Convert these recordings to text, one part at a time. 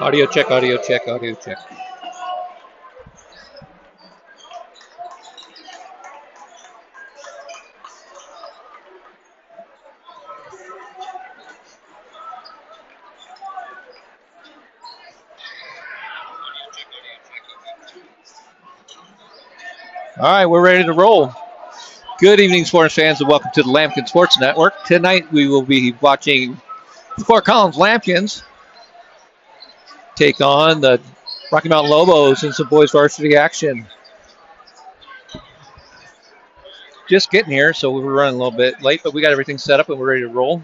Audio check, audio check, audio check. All right, we're ready to roll. Good evening, sports fans, and welcome to the Lambkin Sports Network. Tonight we will be watching the Fort Collins Lambkins take on the Rocky Mountain Lobos in some boys varsity action. Just getting here, so we're running a little bit late, but we got everything set up and we're ready to roll.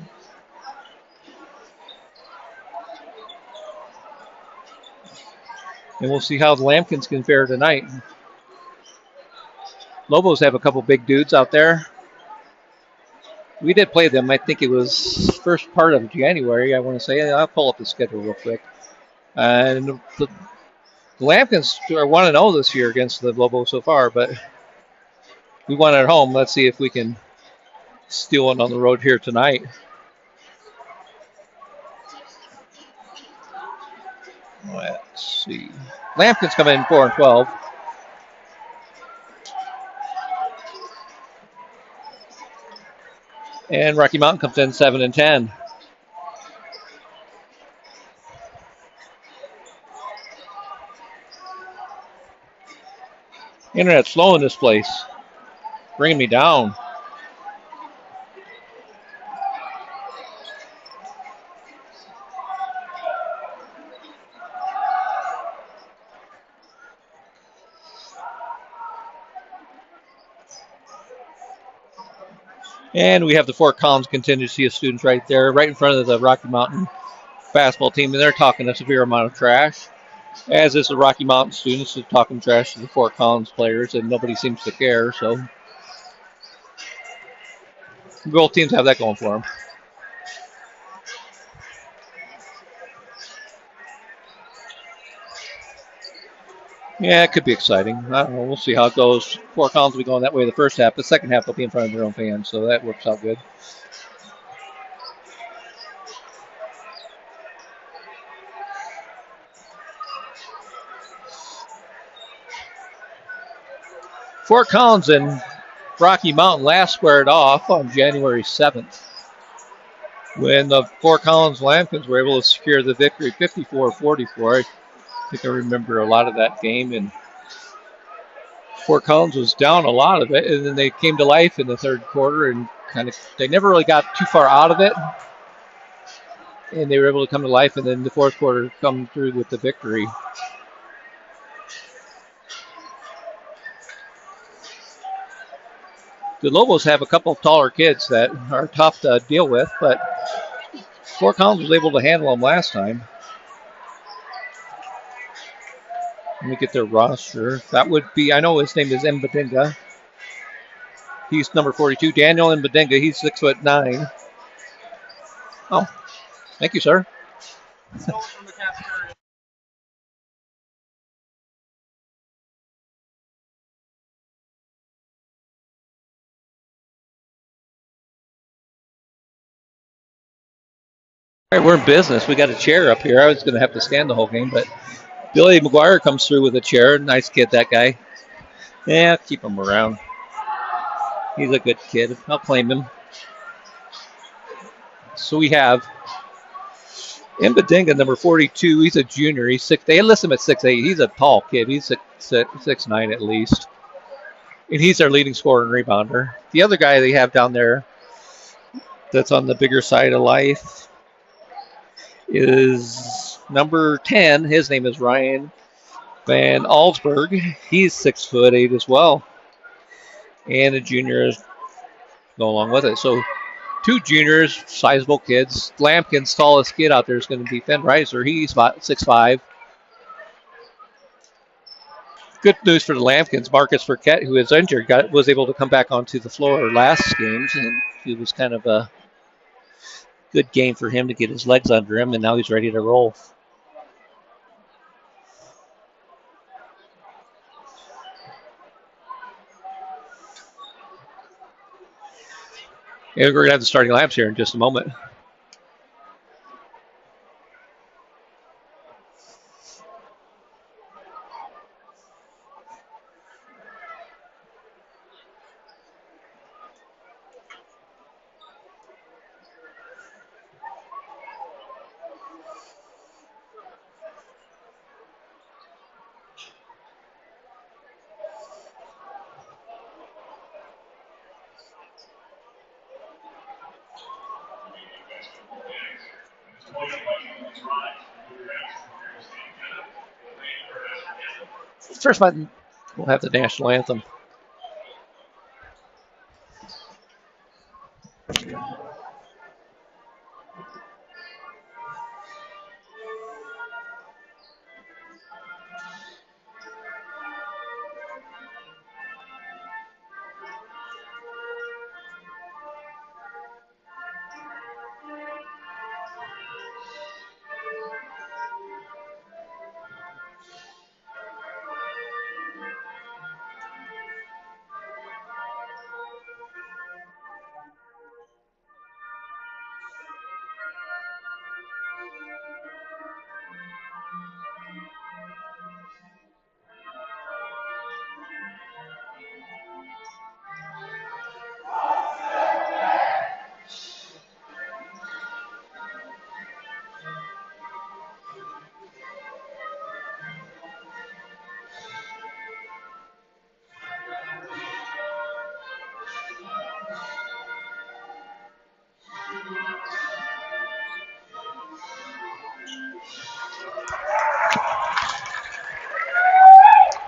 And we'll see how the Lambkins can fare tonight. Lobos have a couple big dudes out there. We did play them. I think it was first part of January, I want to say. I'll pull up the schedule real quick. And the Lambkins are 1-0 this year against the Lobos so far, but we won at home. Let's see if we can steal one on the road here tonight. Let's see. Lambkins come in 4-12. And Rocky Mountain comes in 7-10. Internet's slow in this place. Bringing me down. And we have the Fort Collins contingency of students right there, right in front of the Rocky Mountain basketball team, and they're talking a severe amount of trash. As is the Rocky Mountain students are talking trash to the Fort Collins players, and nobody seems to care. So both teams have that going for them. Yeah, it could be exciting. I don't know. We'll see how it goes. Fort Collins will be going that way the first half. The second half, they'll be in front of their own fans, so that works out good. Fort Collins and Rocky Mountain last squared off on January 7th when the Fort Collins Lambkins were able to secure the victory 54-44. I think I remember a lot of that game, and Fort Collins was down a lot of it, and then they came to life in the third quarter and they never really got too far out of it, and they were able to come to life, and then the fourth quarter come through with the victory. The Lobos have a couple of taller kids that are tough to deal with, but Fort Collins was able to handle them last time. Let me get their roster. That would be, I know his name is Mbadinga. He's number 42. Daniel Mbadinga, he's 6'9". Oh, thank you, sir. All right, we're in business. We got a chair up here. I was going to have to stand the whole game, but Billy McGuire comes through with a chair. Nice kid, that guy. Yeah, keep him around. He's a good kid. I'll claim him. So we have Mbadinga, number 42. He's a junior. He's 6'8". They list him at 6'8". He's a tall kid. He's 6'9" at least. And he's our leading scorer and rebounder. The other guy they have down there that's on the bigger side of life is number 10. His name is Ryan Van Alsberg. He's 6'8" as well. And a junior is go along with it. So two juniors, sizable kids. Lambkin's tallest kid out there is going to be Fenn Reiser. He's about 6'5". Good news for the Lambkins. Marcus Burkett, who is injured, was able to come back onto the floor last games, and it was kind of a good game for him to get his legs under him, and now he's ready to roll. And we're going to have the starting lineups here in just a moment. First button, we'll have the national anthem.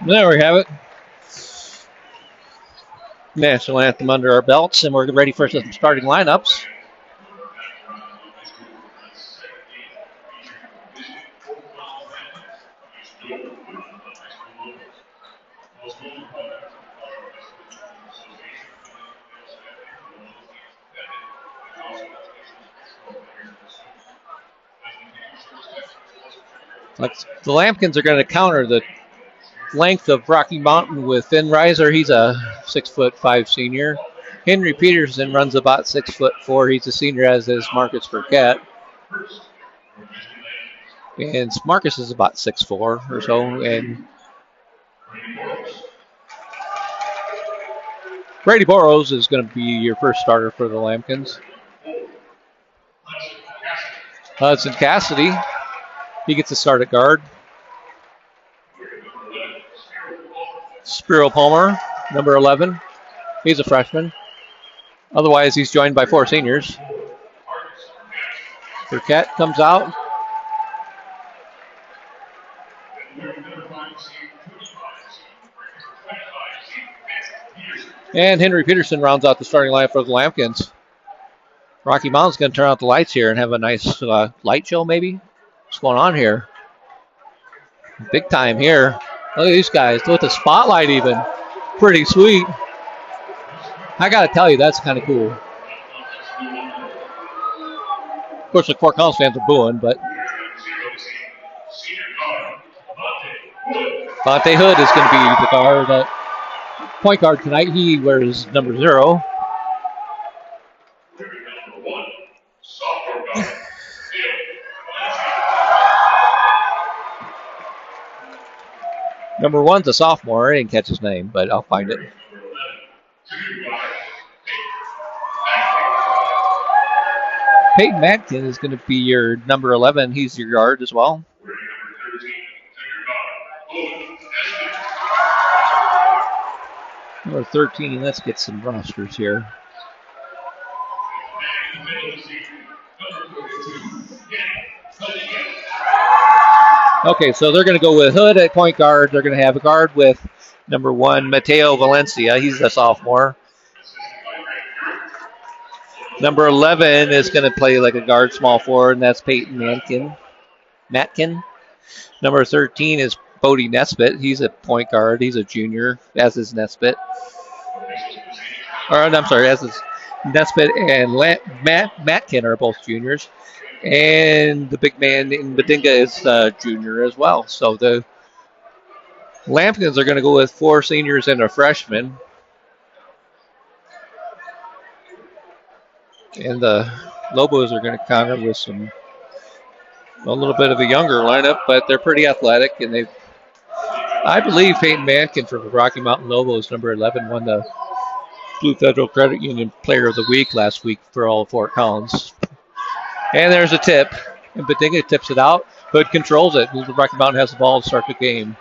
There we have it. National anthem under our belts, and we're ready for some starting lineups. Like the Lampkins are going to counter the length of Rocky Mountain with Finn Reiser. He's a 6'5" senior. Henry Peterson runs about 6'4". He's a senior, as is Marcus Burkett. And Marcus is about 6'4" or so. And Brady Burrows is going to be your first starter for the Lampkins. Hudson Cassidy, he gets a start at guard. Spiro Palmer, number 11. He's a freshman. Otherwise, he's joined by 4 seniors. Burkett comes out. And Henry Peterson rounds out the starting line for the Lampkins. Rocky Mountain's going to turn out the lights here and have a nice light show, maybe. What's going on here? Big time here. Look at these guys with the spotlight even. Pretty sweet. I got to tell you, that's kind of cool. Of course, the Fort Collins fans are booing, but Vontae Hood is going to be the guard, point guard tonight. He wears number 0. Number 1's a sophomore. I didn't catch his name, but I'll find it. Peyton Matkin is going to be your number 11. He's your guard as well. Number 13, let's get some rosters here. Okay, so they're going to go with Hood at point guard. They're going to have a guard with number 1, Mateo Valencia. He's a sophomore. Number 11 is going to play like a guard small forward, and that's Peyton Matkin. Number 13 is Bodie Nesbitt. He's a point guard. He's a junior, as is Nesbitt. As is Nesbitt and Matkin are both juniors. And the big man in Badinga is a junior as well. So the Lampkins are going to go with 4 seniors and a freshman. And the Lobos are going to counter with a little bit of a younger lineup, but they're pretty athletic. And I believe Peyton Matkin for the Rocky Mountain Lobos, number 11, won the Blue Federal Credit Union Player of the Week last week for all of Fort Collins. And there's a tip, and Badinga tips it out. Hood controls it. Rocky Mountain has the ball to start the game.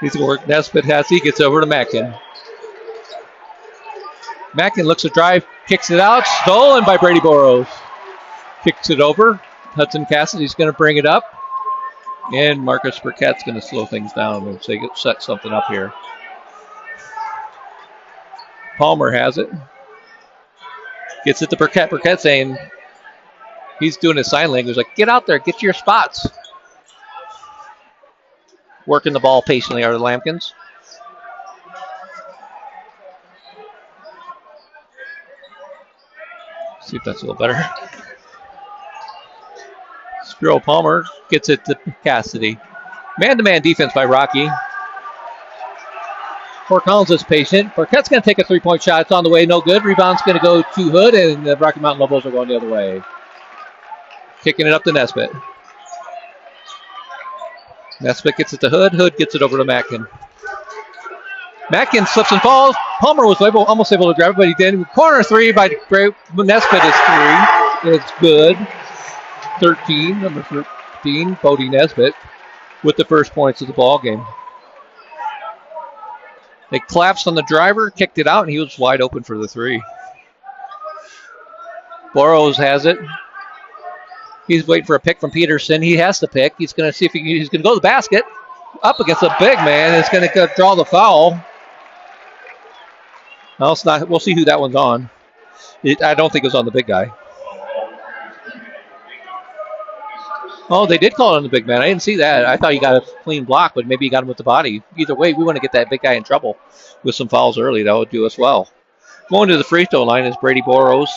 He's going to work Nesbitt. He gets over to Mackin. Mackin looks to drive, kicks it out, stolen by Brady Boros. Kicks it over. Hudson Cassidy's going to bring it up. And Marcus Burkett's going to slow things down and set something up here. Palmer has it. Gets it to Burkett. Burkett saying, he's doing his sign language, like, get out there, get to your spots. Working the ball patiently are the Lampkins. See if that's a little better. Spiro Palmer gets it to Cassidy. Man-to-man defense by Rocky. Fort Collins is patient. Burkett's going to take a three-point shot. It's on the way, no good. Rebound's going to go to Hood, and the Rocky Mountain Lobos are going the other way. Kicking it up to Nesbitt. Nesbitt gets it to Hood. Hood gets it over to Mackin. Mackin slips and falls. Palmer was almost able to grab it, but he didn't. Corner three by Nesbitt is three. It's good. 13, number 13, Bodie Nesbitt with the first points of the ball game. They collapsed on the driver, kicked it out, and he was wide open for the three. Boros has it. He's waiting for a pick from Peterson. He has to pick. He's going to see if he's going to go to the basket. Up against a big man. It's going to draw the foul. No, it's not. We'll see who that one's on. I don't think it was on the big guy. Oh, they did call it on the big man. I didn't see that. I thought he got a clean block, but maybe he got him with the body. Either way, we want to get that big guy in trouble with some fouls early. That would do us well. Going to the free throw line is Brady Boros.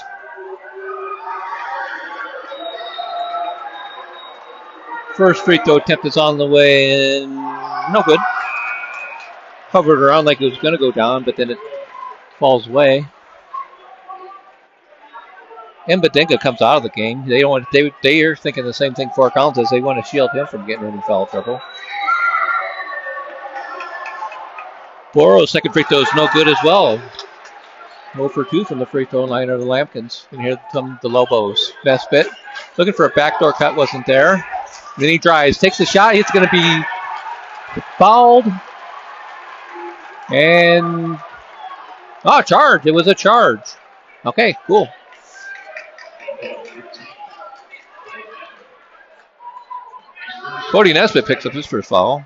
First free throw attempt is on the way, and no good. Hovered around like it was going to go down, but then it falls away. Mbadinga comes out of the game. They are thinking the same thing Fort Collins is. They want to shield him from getting into foul trouble. Boros' second free throw is no good as well. 0 for 2 from the free throw line are the Lampkins. And here come the Lobos. Nesbitt looking for a backdoor cut, wasn't there. Then he drives, takes the shot. It's going to be fouled. And, charge. It was a charge. Okay, cool. Cody Nesbitt picks up his first foul.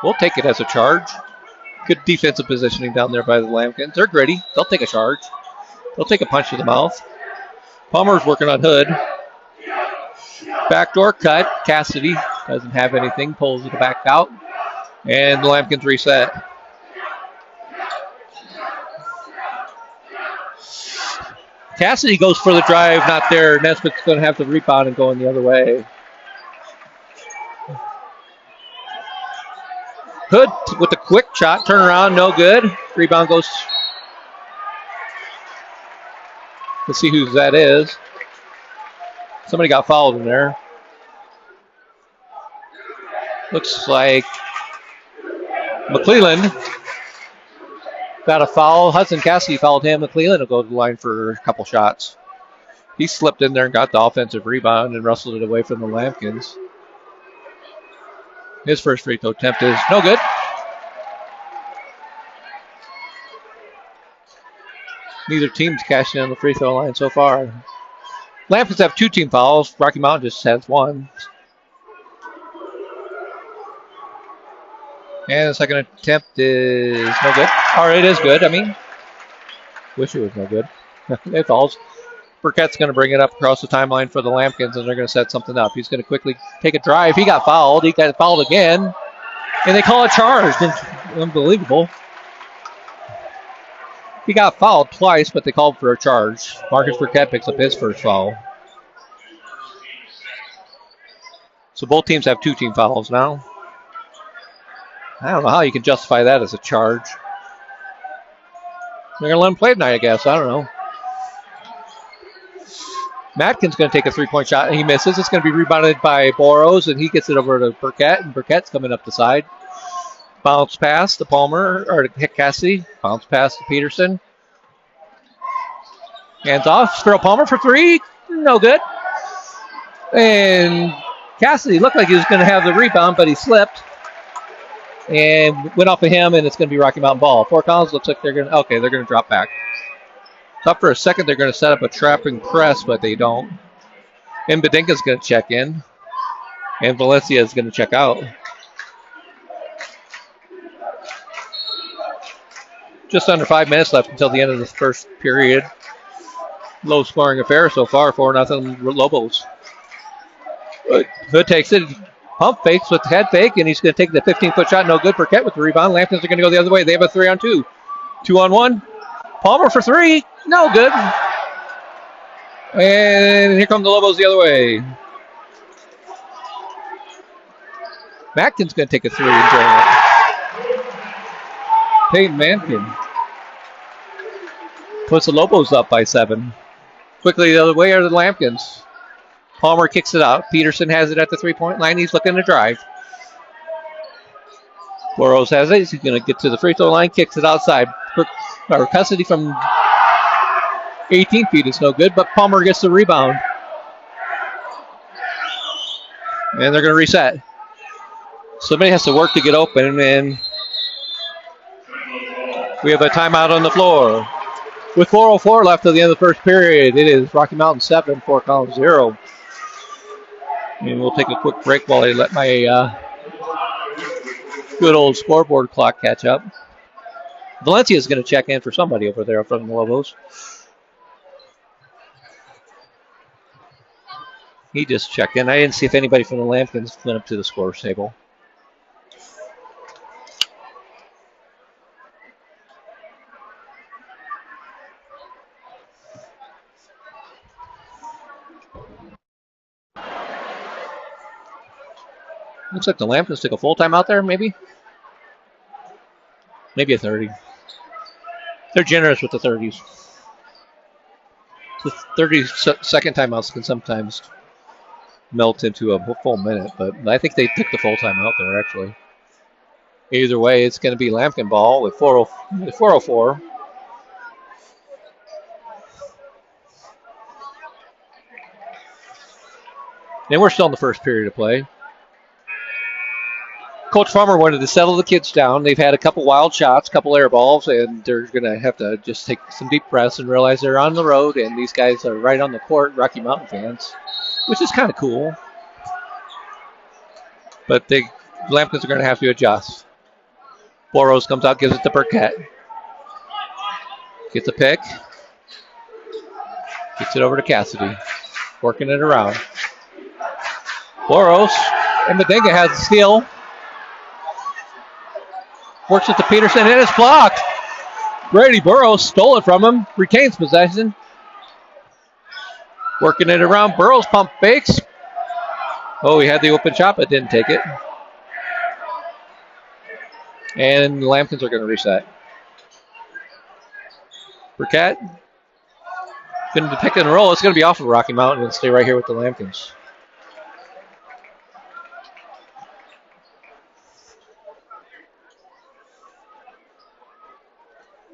We'll take it as a charge. Good defensive positioning down there by the Lampkins. They're gritty. They'll take a charge. They'll take a punch to the mouth. Palmer's working on Hood. Backdoor cut. Cassidy doesn't have anything. Pulls it back out. And the Lampkins reset. Cassidy goes for the drive, not there. Nesbitt's going to have to rebound and going the other way. Hood with a quick shot, turn around, no good. Rebound goes. Let's see who that is. Somebody got fouled in there. Looks like McClelland got a foul. Hudson Cassidy fouled him. McClelland will go to the line for a couple shots. He slipped in there and got the offensive rebound and wrestled it away from the Lampkins. His first free throw attempt is no good. Neither team's cashing in on the free throw line so far. Lampkins have 2 team fouls. Rocky Mountain just has 1. And the second attempt is no good. Or it is good, I mean. Wish it was no good. It falls. Burkett's going to bring it up across the timeline for the Lampkins, and they're going to set something up. He's going to quickly take a drive. He got fouled. He got fouled again. And they call it charged. Unbelievable. He got fouled twice, but they called for a charge. Marcus Burkett picks up his first foul. So both teams have 2 team fouls now. I don't know how you can justify that as a charge. They're going to let him play tonight, I guess. I don't know. Matkin's going to take a 3-point shot, and he misses. It's going to be rebounded by Boros, and he gets it over to Burkett, and Burkett's coming up the side. Bounce pass to Palmer, or to Cassidy. Bounce pass to Peterson. Hands off. Spiro Palmer for 3. No good. And Cassidy looked like he was going to have the rebound, but he slipped. and went off of him, and it's going to be Rocky Mountain ball. Fort Collins looks like they're going to drop back. Thought for a second they're going to set up a trapping press, but they don't. And Badinka's going to check in, and Valencia is going to check out. Just under 5 minutes left until the end of this first period. Low scoring affair so far, 4-0 Lobos. Hood takes it, pump fakes with the head fake, and he's going to take the 15-foot shot. No good. Burkett with the rebound. Lampkins are going to go the other way. They have a 3-on-2. 2-on-1. Palmer for three. No good. And here come the Lobos the other way. Mackin's going to take a three and drain it. Peyton Mankin puts the Lobos up by 7. Quickly the other way are the Lampkins. Palmer kicks it out. Peterson has it at the 3-point line. He's looking to drive. Boros has it. He's going to get to the free throw line. Kicks it outside. Custody from 18 feet is no good, but Palmer gets the rebound. And they're going to reset. Somebody has to work to get open, and we have a timeout on the floor. With 4:04 left at the end of the first period, it is Rocky Mountain 7, Fort Collins 0. And we'll take a quick break while I let my good old scoreboard clock catch up. Valencia is going to check in for somebody over there from the Lobos. He just checked in. I didn't see if anybody from the Lampkins went up to the scores table. Looks like the Lampkins took a full time out there, maybe? Maybe a 30. They're generous with the 30s. The 30-second timeouts can sometimes melt into a full minute, but I think they took the full time out there, actually. Either way, it's going to be Lampkin ball with 4:04. And we're still in the first period of play. Coach Farmer wanted to settle the kids down. They've had a couple wild shots, a couple air balls, and they're going to have to just take some deep breaths and realize they're on the road, and these guys are right on the court, Rocky Mountain fans, which is kind of cool. But the Lampkins are going to have to adjust. Boros comes out, gives it to Burkett. Gets a pick. Gets it over to Cassidy. Working it around. Boros and Medinga has the steal. Works it to Peterson, and it's blocked. Brady Burrows stole it from him. Retains possession. Working it around. Burrows pump fakes. Oh, he had the open shot, but didn't take it. And the Lampkins are going to reset. Burkett. Going to pick and roll. It's going to be off of Rocky Mountain and stay right here with the Lampkins.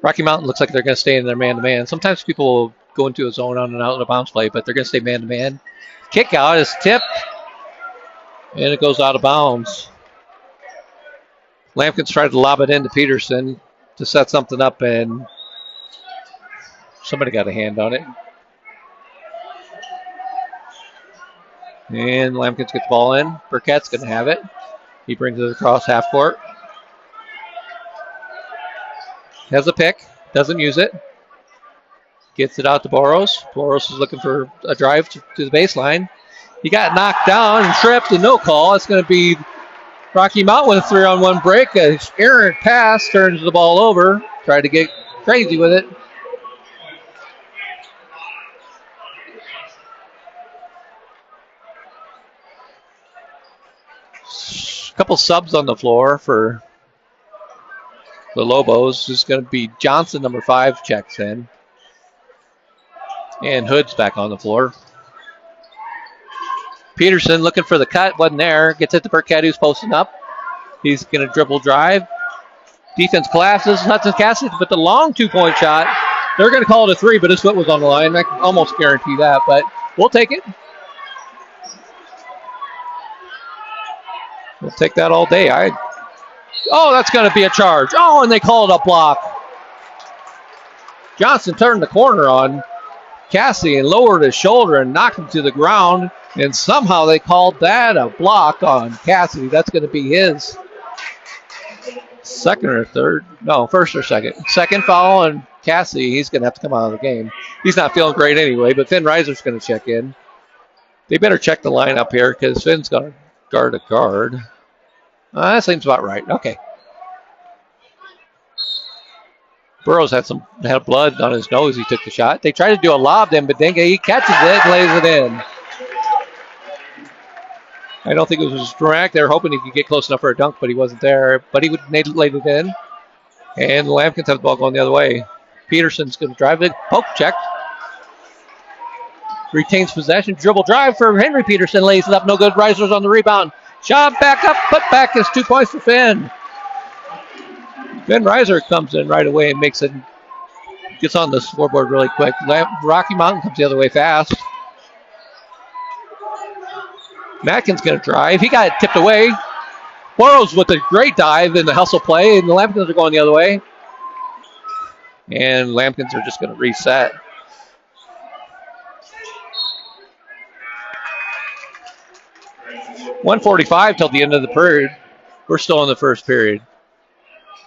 Rocky Mountain looks like they're going to stay in their man-to-man. Sometimes people will go into a zone on and out of a bounce play, but they're going to stay man-to-man. Kick out is tipped, and it goes out of bounds. Lampkins tried to lob it into Peterson to set something up, and somebody got a hand on it. And Lampkins gets the ball in. Burkett's going to have it. He brings it across half court. Has a pick. Doesn't use it. Gets it out to Boros. Boros is looking for a drive to the baseline. He got knocked down and tripped and no call. It's going to be Rocky Mountain with a 3-on-1 break. An errant pass turns the ball over. Tried to get crazy with it. Couple subs on the floor for the Lobos. Is going to be Johnson, number 5, checks in. And Hood's back on the floor. Peterson looking for the cut. Wasn't there. Gets it to Burkett, who's posting up. He's going to dribble drive. Defense collapses. Hudson Cassidy, but the long 2-point shot. They're going to call it a 3, but his foot was on the line. I can almost guarantee that, but we'll take it. We'll take that all day. Oh, that's going to be a charge. Oh, and they called a block. Johnson turned the corner on Cassidy and lowered his shoulder and knocked him to the ground. And somehow they called that a block on Cassidy. That's going to be his second or third. No, first or second. Second foul on Cassidy. He's going to have to come out of the game. He's not feeling great anyway, but Finn Reiser's going to check in. They better check the lineup here because Finn's going to guard a guard. That seems about right. Okay. Burrows had blood on his nose. He took the shot. They tried to do a lob to him, but he catches it and lays it in. I don't think it was direct. They were hoping he could get close enough for a dunk, but he wasn't there. But he laid it in. And the Lampkins have the ball going the other way. Peterson's going to drive it. Poke check. Retains possession. Dribble drive for Henry Peterson. Lays it up. No good. Risers on the rebound. Shot back up. Put back is 2 points for Finn. Finn Reiser comes in right away and makes it. Gets on the scoreboard really quick. Rocky Mountain comes the other way fast. Matkin's going to drive. He got it tipped away. Burrows with a great dive in the hustle play, and the Lampkins are going the other way. And Lampkins are just going to reset. .145 till the end of the period. We're still in the first period.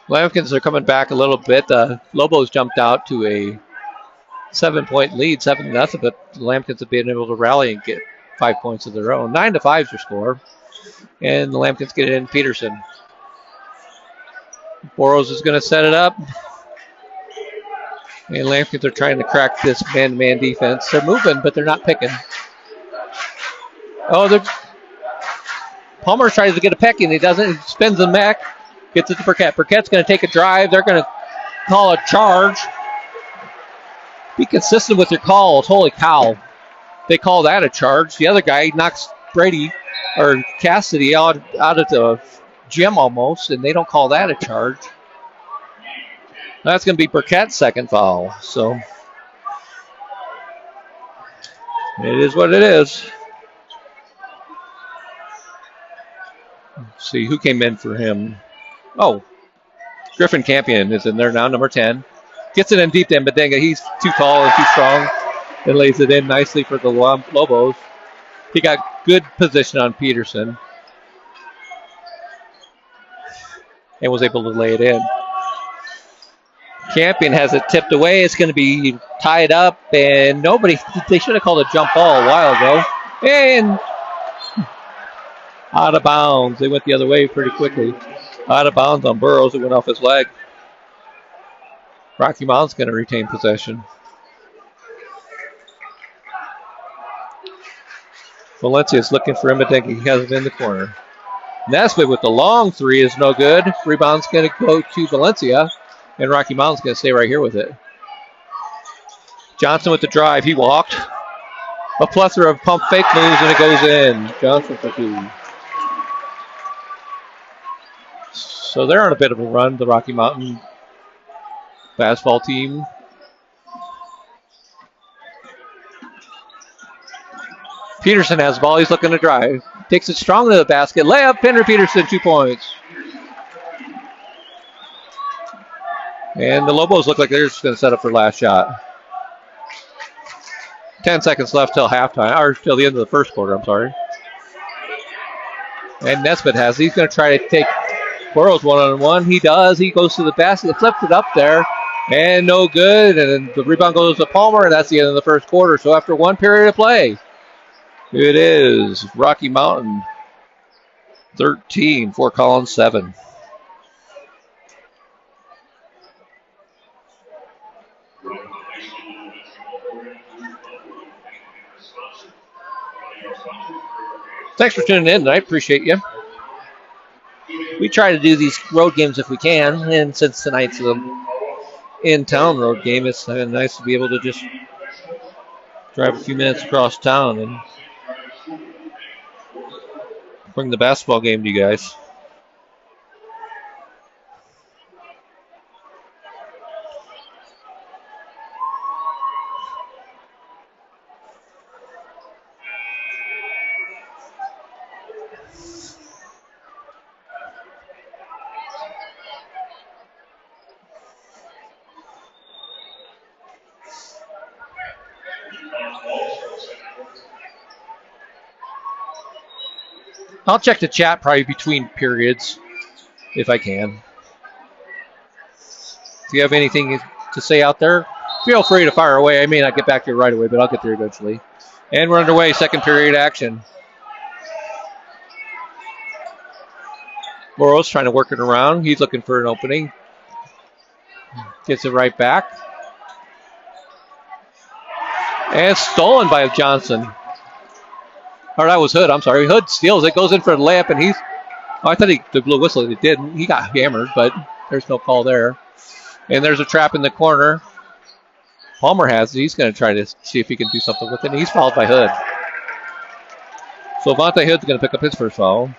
Lampkins are coming back a little bit. Lobos jumped out to a 7-point lead, 7-0, but the Lampkins have been able to rally and get 5 points of their own. 9-5 is your score. And the Lampkins get it in. Peterson. Burrows is going to set it up. And Lampkins are trying to crack this man-to-man defense. They're moving, but they're not picking. Oh, Palmer tries to get a peck, and he doesn't. He spins them back. Gets it to Burkett. Burkett's going to take a drive. They're going to call a charge. Be consistent with your calls. Holy cow. They call that a charge. The other guy knocks Cassidy out of the gym almost, and they don't call that a charge. That's going to be Burkett's second foul. So it is what it is. Let's see who came in for him. Oh, Griffin Campion is in there now, number 10. Gets it in deep to Mbenga. He's too tall and too strong. And lays it in nicely for the Lobos. He got good position on Peterson. And was able to lay it in. Campion has it tipped away. It's going to be tied up. And they should have called a jump ball a while ago. And out of bounds. They went the other way pretty quickly. Out of bounds on Burrows. It went off his leg. Rocky Mountain's going to retain possession. Valencia's looking for him, but he has it in the corner. Nesbitt with the long three is no good. Rebound's going to go to Valencia, and Rocky Mountain's going to stay right here with it. Johnson with the drive. He walked. A plethora of pump fake moves, and it goes in. Johnson for two. So they're on a bit of a run, the Rocky Mountain basketball team. Peterson has the ball. He's looking to drive. Takes it strong to the basket. Layup, Henry Peterson, 2 points. And the Lobos look like they're just going to set up for last shot. 10 seconds left till halftime, or till the end of the first quarter, I'm sorry. And Nesbitt he's going to try to take Burrows one-on-one. He does. He goes to the basket, flips it up there, and no good. And then the rebound goes to Palmer, and that's the end of the first quarter. So after one period of play, it is Rocky Mountain 13, Fort Collins 7. Thanks for tuning in tonight. Appreciate you. We try to do these road games if we can, and since tonight's an in-town road game, it's nice to be able to just drive a few minutes across town and bring the basketball game to you guys. I'll check the chat probably between periods if I can. If you have anything to say out there, feel free to fire away. I may not get back to you right away, but I'll get there eventually. And we're underway, second period action. Burrows trying to work it around. He's looking for an opening. Gets it right back. And stolen by Johnson. Or that was Hood, I'm sorry. Hood steals it, goes in for the layup, and he's... Oh, I thought the blue whistle, he didn't. He got hammered, but there's no call there. And there's a trap in the corner. Palmer has it. He's going to try to see if he can do something with it. He's fouled by Hood. So Vontae Hood's going to pick up his first foul.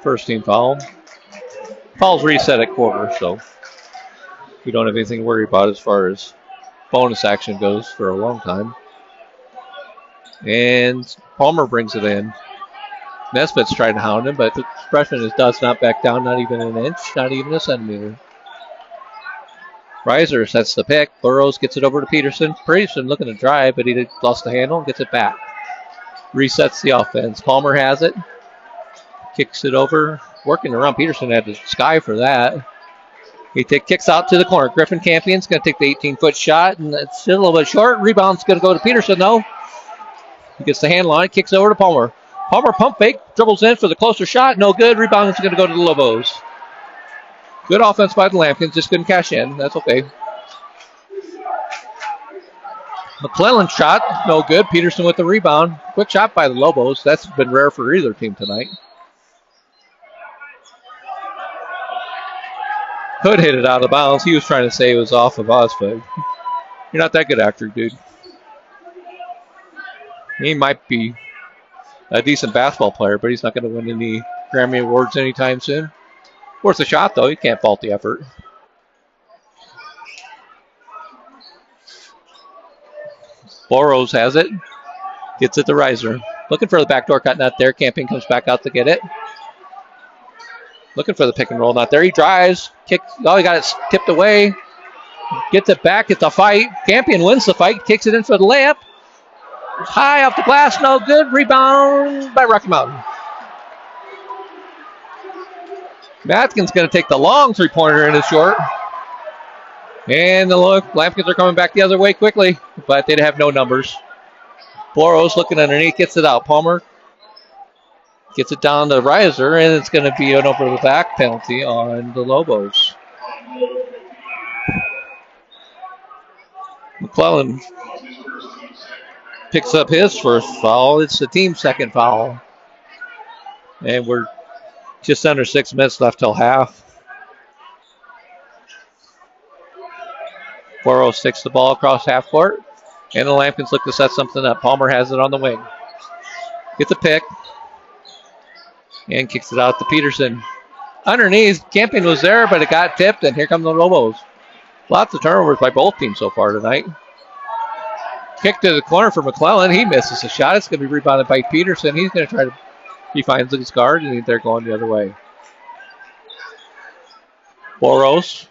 First team foul. Fouls reset at quarter, so we don't have anything to worry about as far as bonus action goes for a long time. And Palmer brings it in. Nesbitt's trying to hound him, but the freshman does not back down, not even an inch, not even a centimeter. Reiser sets the pick. Burrows gets it over to Peterson. Peterson looking to drive, but he lost the handle and gets it back. Resets the offense. Palmer has it. Kicks it over. Working around. Peterson had the sky for that. He kicks out to the corner. Griffin Campion's going to take the 18-foot shot, and it's still a little bit short. Rebound's going to go to Peterson, though. He gets the handle on it. Kicks over to Palmer. Palmer pump fake. Dribbles in for the closer shot. No good. Rebound is going to go to the Lobos. Good offense by the Lampkins. Just couldn't cash in. That's okay. McClellan shot. No good. Peterson with the rebound. Quick shot by the Lobos. That's been rare for either team tonight. Hood hit it out of bounds. He was trying to say it was off of us, but you're not that good actor, dude. He might be a decent basketball player, but he's not going to win any Grammy Awards anytime soon. Worth a shot, though. You can't fault the effort. Burrows has it. Gets it to Reiser. Looking for the backdoor cut, not there. Campion comes back out to get it. Looking for the pick and roll, not there. He drives. Kicks. Oh, he got it tipped away. Gets it back. It's a fight. Campion wins the fight. Kicks it in for the layup. High off the glass. No good. Rebound by Rocky Mountain. Matkins going to take the long three-pointer in his short. And the Lampkins are coming back the other way quickly, but they have no numbers. Burrows looking underneath, gets it out. Palmer gets it down to Reiser, and it's going to be an over-the-back penalty on the Lobos. McClellan picks up his first foul. It's the team's second foul. And we're just under 6 minutes left till half. Burrows takes the ball across half court, and the Lampkins look to set something up. Palmer has it on the wing. Gets a pick, and kicks it out to Peterson. Underneath, Campion was there, but it got tipped, and here come the Lobos. Lots of turnovers by both teams so far tonight. Kick to the corner for McClellan. He misses a shot. It's going to be rebounded by Peterson. He's going to try to... He finds his guard, and they're going the other way. Burrows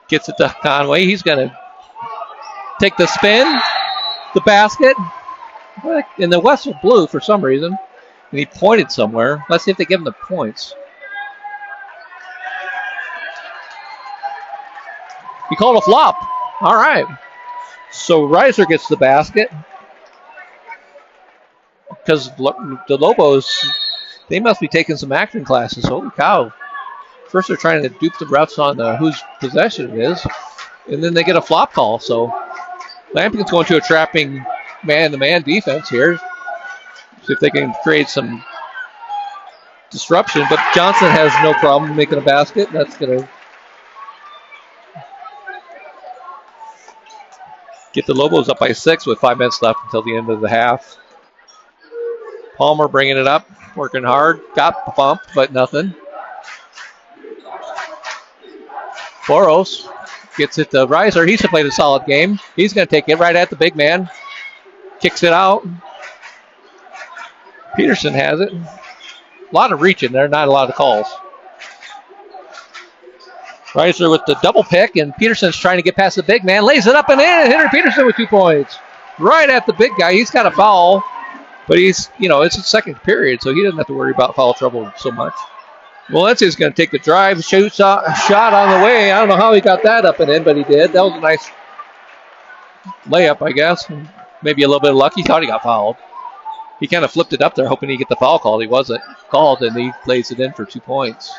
gets it to Conway. He's going to take the spin, the basket. And the whistle blew for some reason. And he pointed somewhere. Let's see if they give him the points. He called a flop. All right. So Reiser gets the basket. Because the Lobos, they must be taking some acting classes. Holy cow. First they're trying to dupe the refs on whose possession it is. And then they get a flop call. So Lampkin's going to a trapping man-to-man defense here. See if they can create some disruption. But Johnson has no problem making a basket. That's going to get the Lobos up by 6 with 5 minutes left until the end of the half. Palmer bringing it up, working hard. Got bumped, but nothing. Burrows gets it to Reiser. He's played a solid game. He's going to take it right at the big man. Kicks it out. Peterson has it. A lot of reaching there, not a lot of calls. Reiser with the double pick, and Peterson's trying to get past the big man. Lays it up and in. Henry Peterson with 2 points. Right at the big guy. He's got a foul. But he's, it's his second period, so he doesn't have to worry about foul trouble so much. Valencia's going to take the drive, shoots a shot on the way. I don't know how he got that up and in, but he did. That was a nice layup, I guess. Maybe a little bit of luck. He thought he got fouled. He kind of flipped it up there, hoping he'd get the foul called. He wasn't called, and he lays it in for 2 points.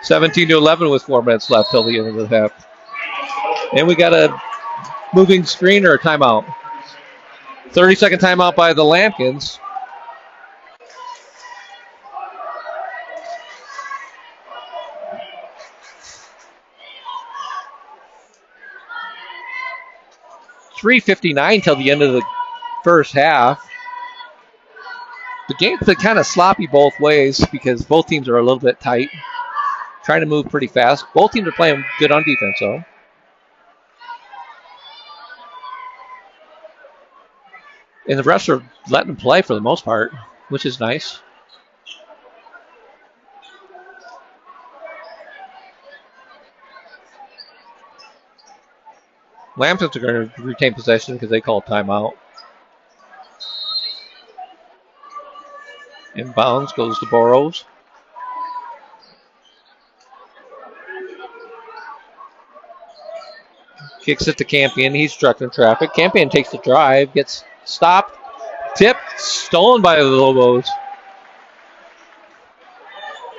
17-11 with 4 minutes left till the end of the half. And we got a moving screen or a timeout. 30-second timeout by the Lampkins. .3:59 till the end of the first half. The game's been kind of sloppy both ways because both teams are a little bit tight, trying to move pretty fast. Both teams are playing good on defense, though. And the refs are letting them play for the most part, which is nice. Lampkins are going to retain possession because they call timeout. Inbounds goes to Burrows. Kicks it to Campion. He's struck traffic. Campion takes the drive, gets stopped, tipped, stolen by the Lobos.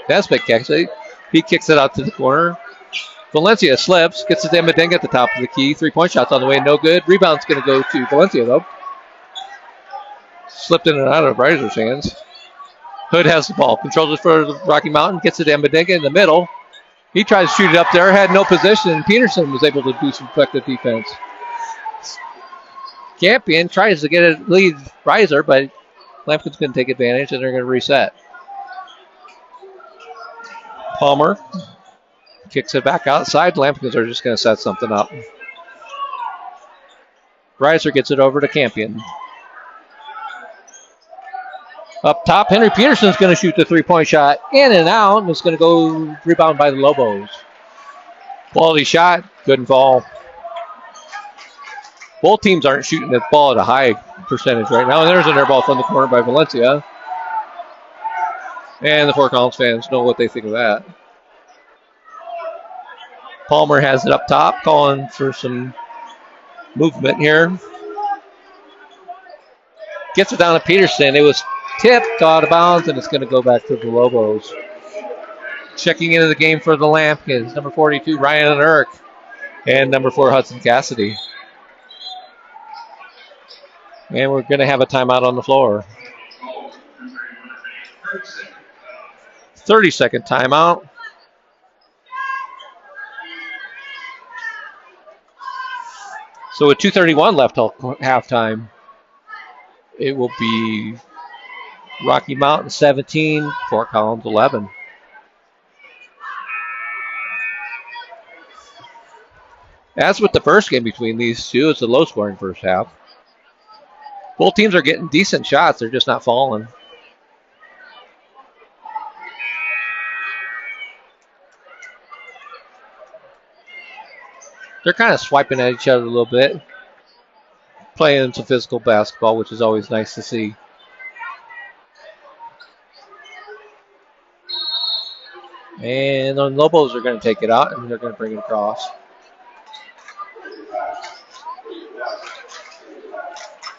Nesbitt kicks it. He kicks it out to the corner. Valencia slips, gets it to Mbadinga at the top of the key. 3-point shots on the way, no good. Rebound's going to go to Valencia, though. Slipped in and out of Riser's hands. Hood has the ball, controls it for the Rocky Mountain, gets it to Mbadinga in the middle. He tries to shoot it up there, had no position, and Peterson was able to do some effective defense. Campion tries to get a lead Riser, but Lampkin's going to take advantage, and they're going to reset. Palmer kicks it back outside. Lampkins are just going to set something up. Riser gets it over to Campion. Up top, Henry Peterson's going to shoot the 3-point shot. In and out, and it's going to go rebound by the Lobos. Quality shot, couldn't fall. Both teams aren't shooting the ball at a high percentage right now. And there's an air ball from the corner by Valencia. And the Fort Collins fans know what they think of that. Palmer has it up top, calling for some movement here. Gets it down to Peterson. It was tipped out of bounds, and it's going to go back to the Lobos. Checking into the game for the Lampkins, number 42, Ryan Urk, and number 4, Hudson Cassidy. And we're going to have a timeout on the floor. 30-second timeout. So with 2:31 left till halftime, it will be Rocky Mountain 17, Fort Collins 11. As with the first game between these two, it's a low-scoring first half. Both teams are getting decent shots. They're just not falling. They're kind of swiping at each other a little bit. Playing some physical basketball, which is always nice to see. And the Lobos are going to take it out, and they're going to bring it across.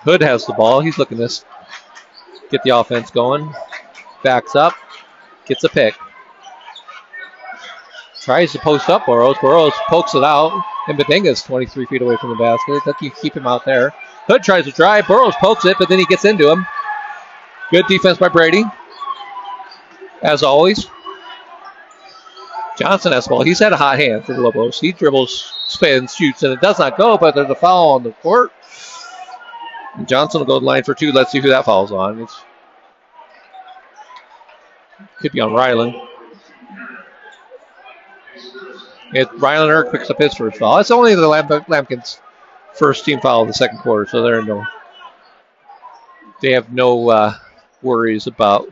Hood has the ball. He's looking to get the offense going. Backs up. Gets a pick. Tries to post up Burrows. Burrows pokes it out. And Mbadinga's 23 feet away from the basket. They'll keep him out there. Hood tries to drive. Burrows pokes it, but then he gets into him. Good defense by Brady. As always. Johnson has the ball. He's had a hot hand for the Lobos. He dribbles, spins, shoots, and it does not go, but there's a foul on the court. And Johnson will go to the line for 2. Let's see who that foul's on. It could be on Ryland. Ryland Erk picks up his first foul. It's only the Lampkins' first team foul of the second quarter, so they have no worries about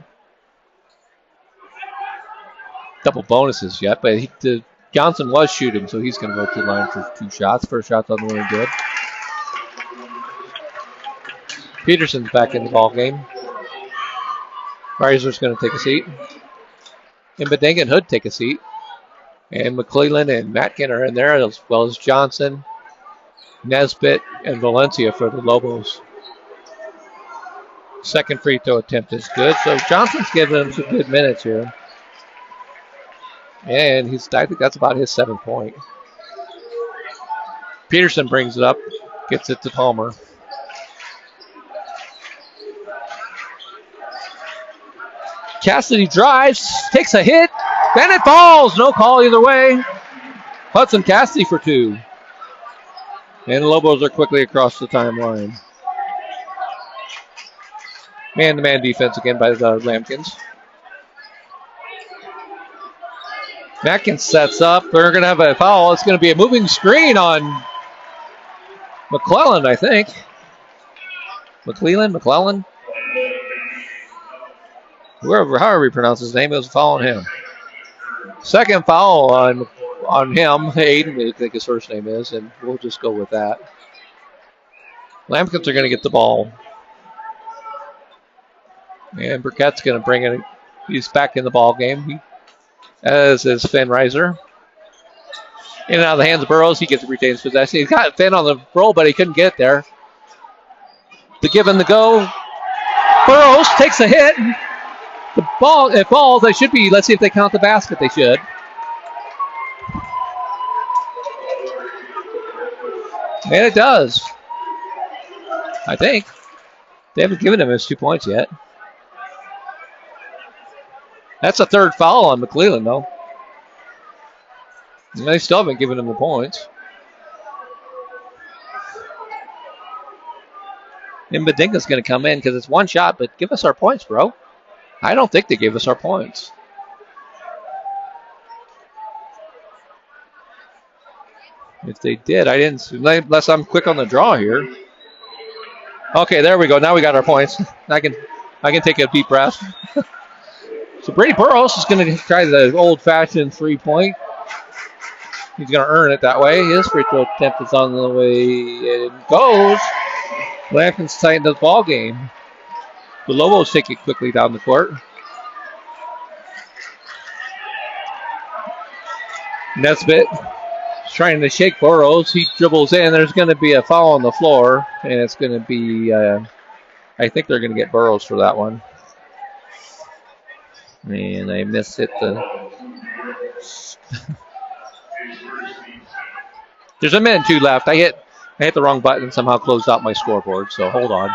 double bonuses yet. But Johnson was shooting, so he's going to go to the line for 2 shots. First shot's on the way good. Peterson's back in the ball game. Reiser's going to take a seat. And Beding and Hood take a seat. And McClellan and Matkin are in there, as well as Johnson, Nesbitt, and Valencia for the Lobos. Second free throw attempt is good. So Johnson's giving him some good minutes here. And I think that's about his 7-point. Peterson brings it up, gets it to Palmer. Cassidy drives, takes a hit, then it falls. No call either way. Hudson Cassidy for 2. And the Lobos are quickly across the timeline. Man-to-man defense again by the Lampkins. Matkins sets up. We're going to have a foul. It's going to be a moving screen on McClellan, I think. McClellan? However we pronounce his name, it was a foul on him. Second foul on him. Aiden, I think his first name is, and we'll just go with that. Lampkins are going to get the ball. And Burkett's going to bring it. He's back in the ball game, as is Finn Reiser. In and out of the hands of Burrows. He retains possession. He's got Finn on the roll, but he couldn't get there. The give and the go. Burrows takes a hit. The ball, it falls. They should be. Let's see if they count the basket. They should. And it does. I think. They haven't given him his 2 points yet. That's a third foul on McClellan, though. And they still haven't given him the points. And Bedinga's going to come in because it's one shot, but give us our points, bro. I don't think they gave us our points. If they did, I didn't, unless I'm quick on the draw here. Okay, there we go. Now we got our points. I can take a deep breath. So Brady Burrows is going to try the old-fashioned 3-point. He's going to earn it that way. His free throw attempt is on the way. It goes. Lampkins tighten the ball game. The Lobos take it quickly down the court. Nesbitt is trying to shake Burrows. He dribbles in. There's going to be a foul on the floor, and it's going to be, I think they're going to get Burrows for that one. And I mishit the... There's a minute 2 left. I hit the wrong button and somehow closed out my scoreboard, so hold on.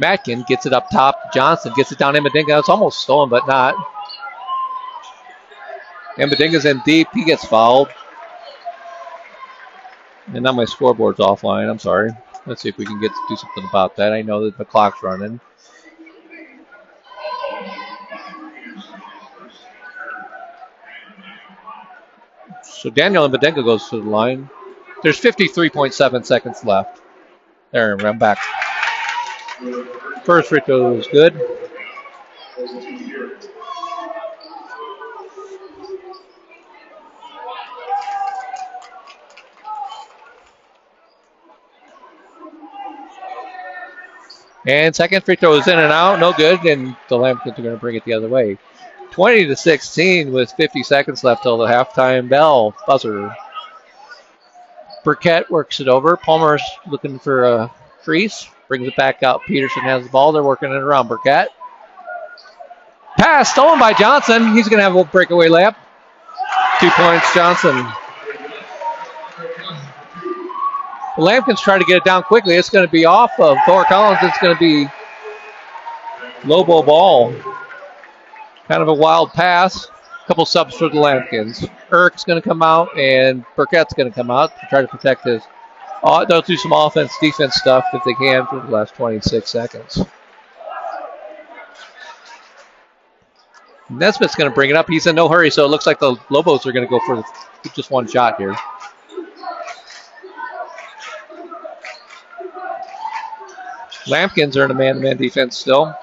Matkin gets it up top. Johnson gets it down. Mbadinga. It's almost stolen, but not. Mbadinga's in deep. He gets fouled. And now my scoreboard's offline. I'm sorry. Let's see if we can do something about that. I know that the clock's running. So Daniel Mbadinga goes to the line. There's 53.7 seconds left. There, I'm back. First free throw is good. And second free throw is in and out. No good. And the Lampkins are going to bring it the other way. 20-16 with 50 seconds left till the halftime bell buzzer. Burkett works it over. Palmer's looking for a crease. Brings it back out. Peterson has the ball. They're working it around. Burkett. Pass stolen by Johnson. He's going to have a breakaway layup. 2 points, Johnson. The Lampkins try to get it down quickly. It's going to be off of Thor Collins. It's going to be Lobo ball. Kind of a wild pass. A couple subs for the Lampkins. Erk's going to come out, and Burkett's going to come out to try to protect his. They'll do some offense-defense stuff if they can for the last 26 seconds. Nesbitt's going to bring it up. He's in no hurry, so it looks like the Lobos are going to go for just one shot here. Lampkins are in a man-to-man defense still.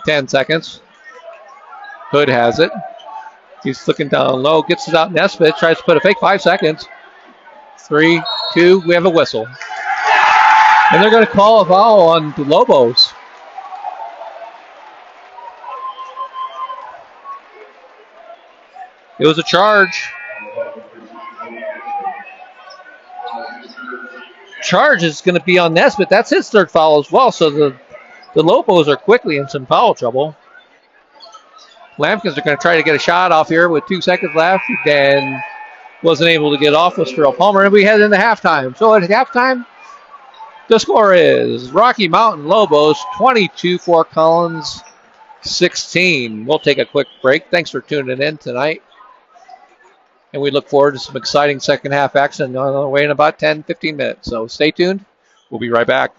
10 seconds. Hood has it. He's looking down low, gets it out. Nesbitt tries to put a fake. 5 seconds. 3, 2, we have a whistle. And they're going to call a foul on the Lobos. It was a charge. Charge is going to be on Nesbitt. That's his third foul as well. So the Lobos are quickly in some foul trouble. Lampkins are going to try to get a shot off here with 2 seconds left. And wasn't able to get off with Sparrow Palmer. And we head into halftime. So at halftime, the score is Rocky Mountain Lobos 22, Fort Collins 16. We'll take a quick break. Thanks for tuning in tonight. And we look forward to some exciting second half action on the way in about 10, 15 minutes. So stay tuned. We'll be right back.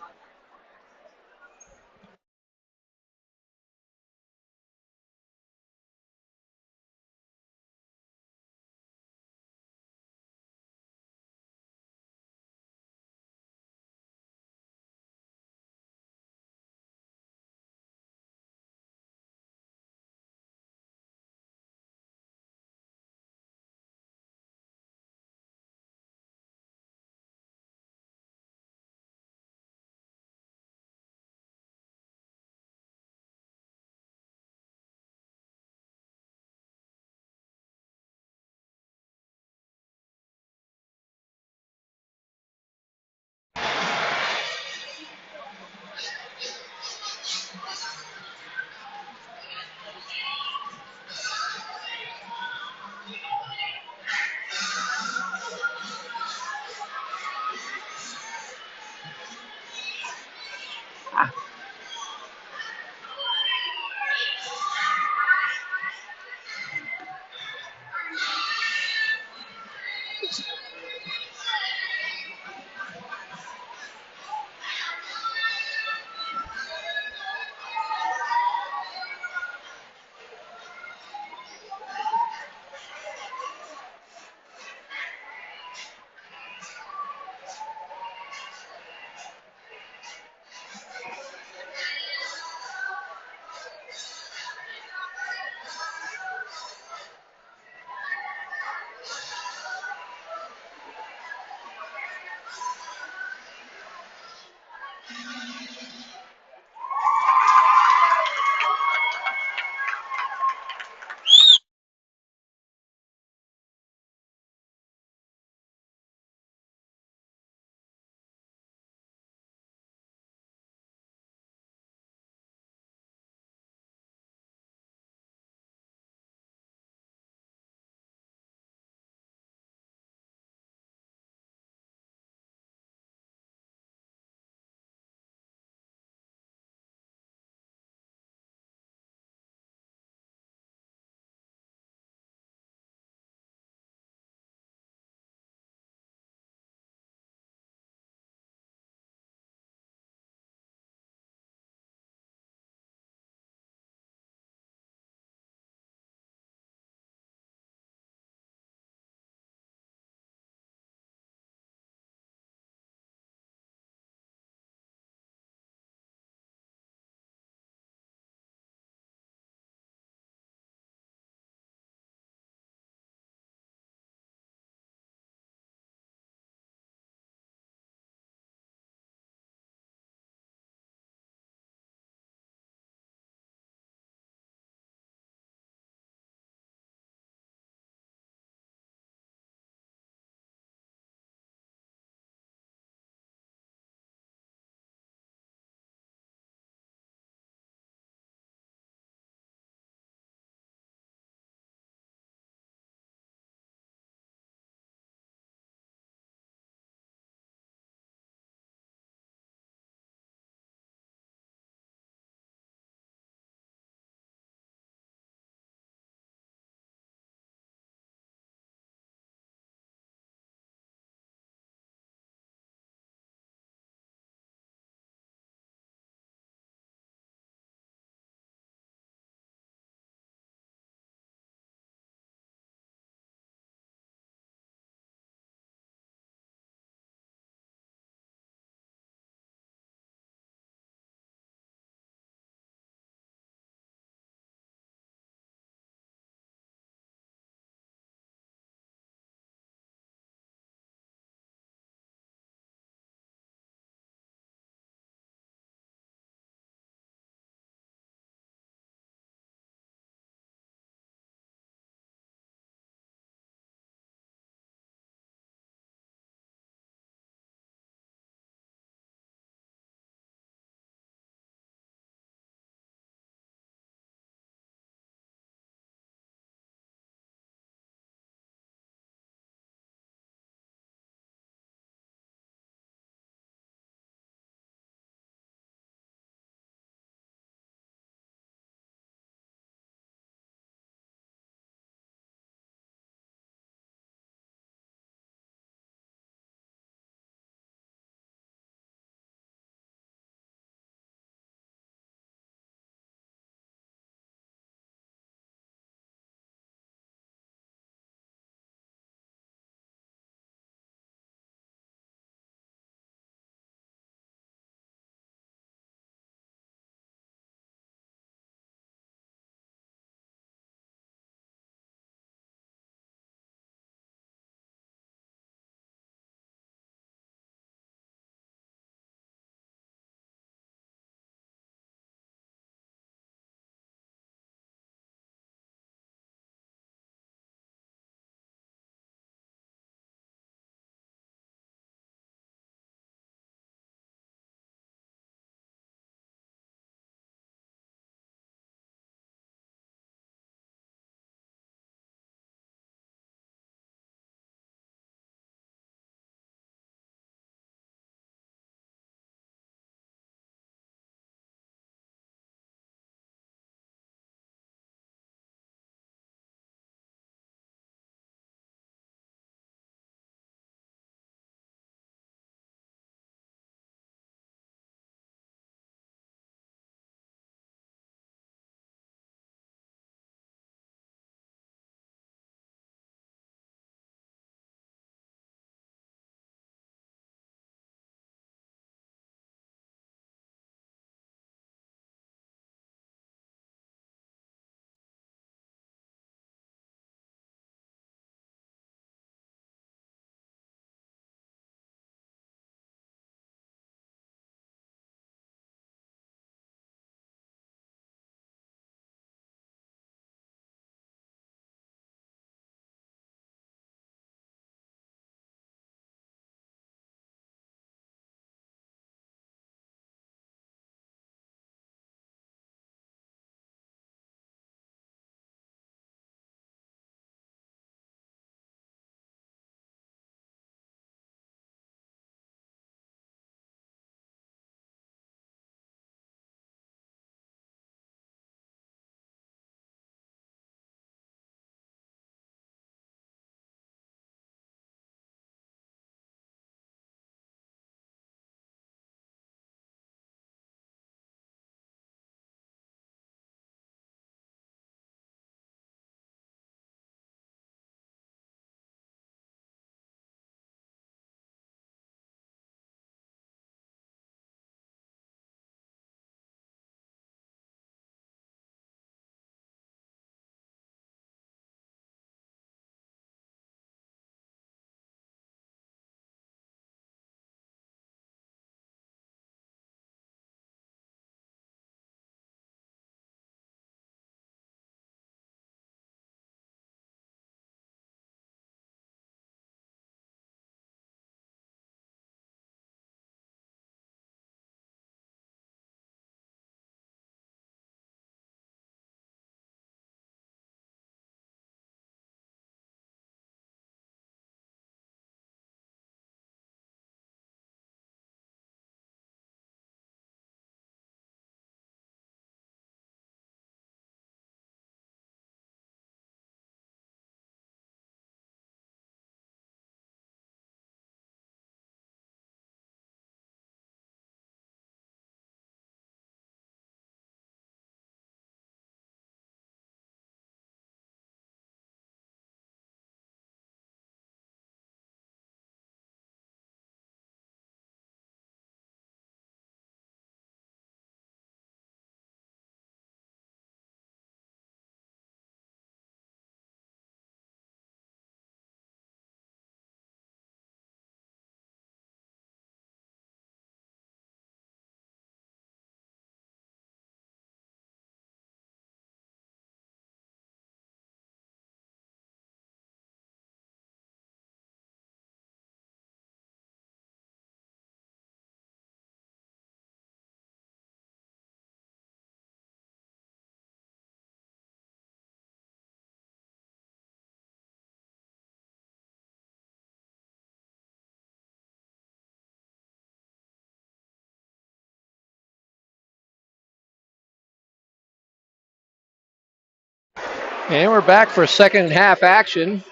And we're back for second half action.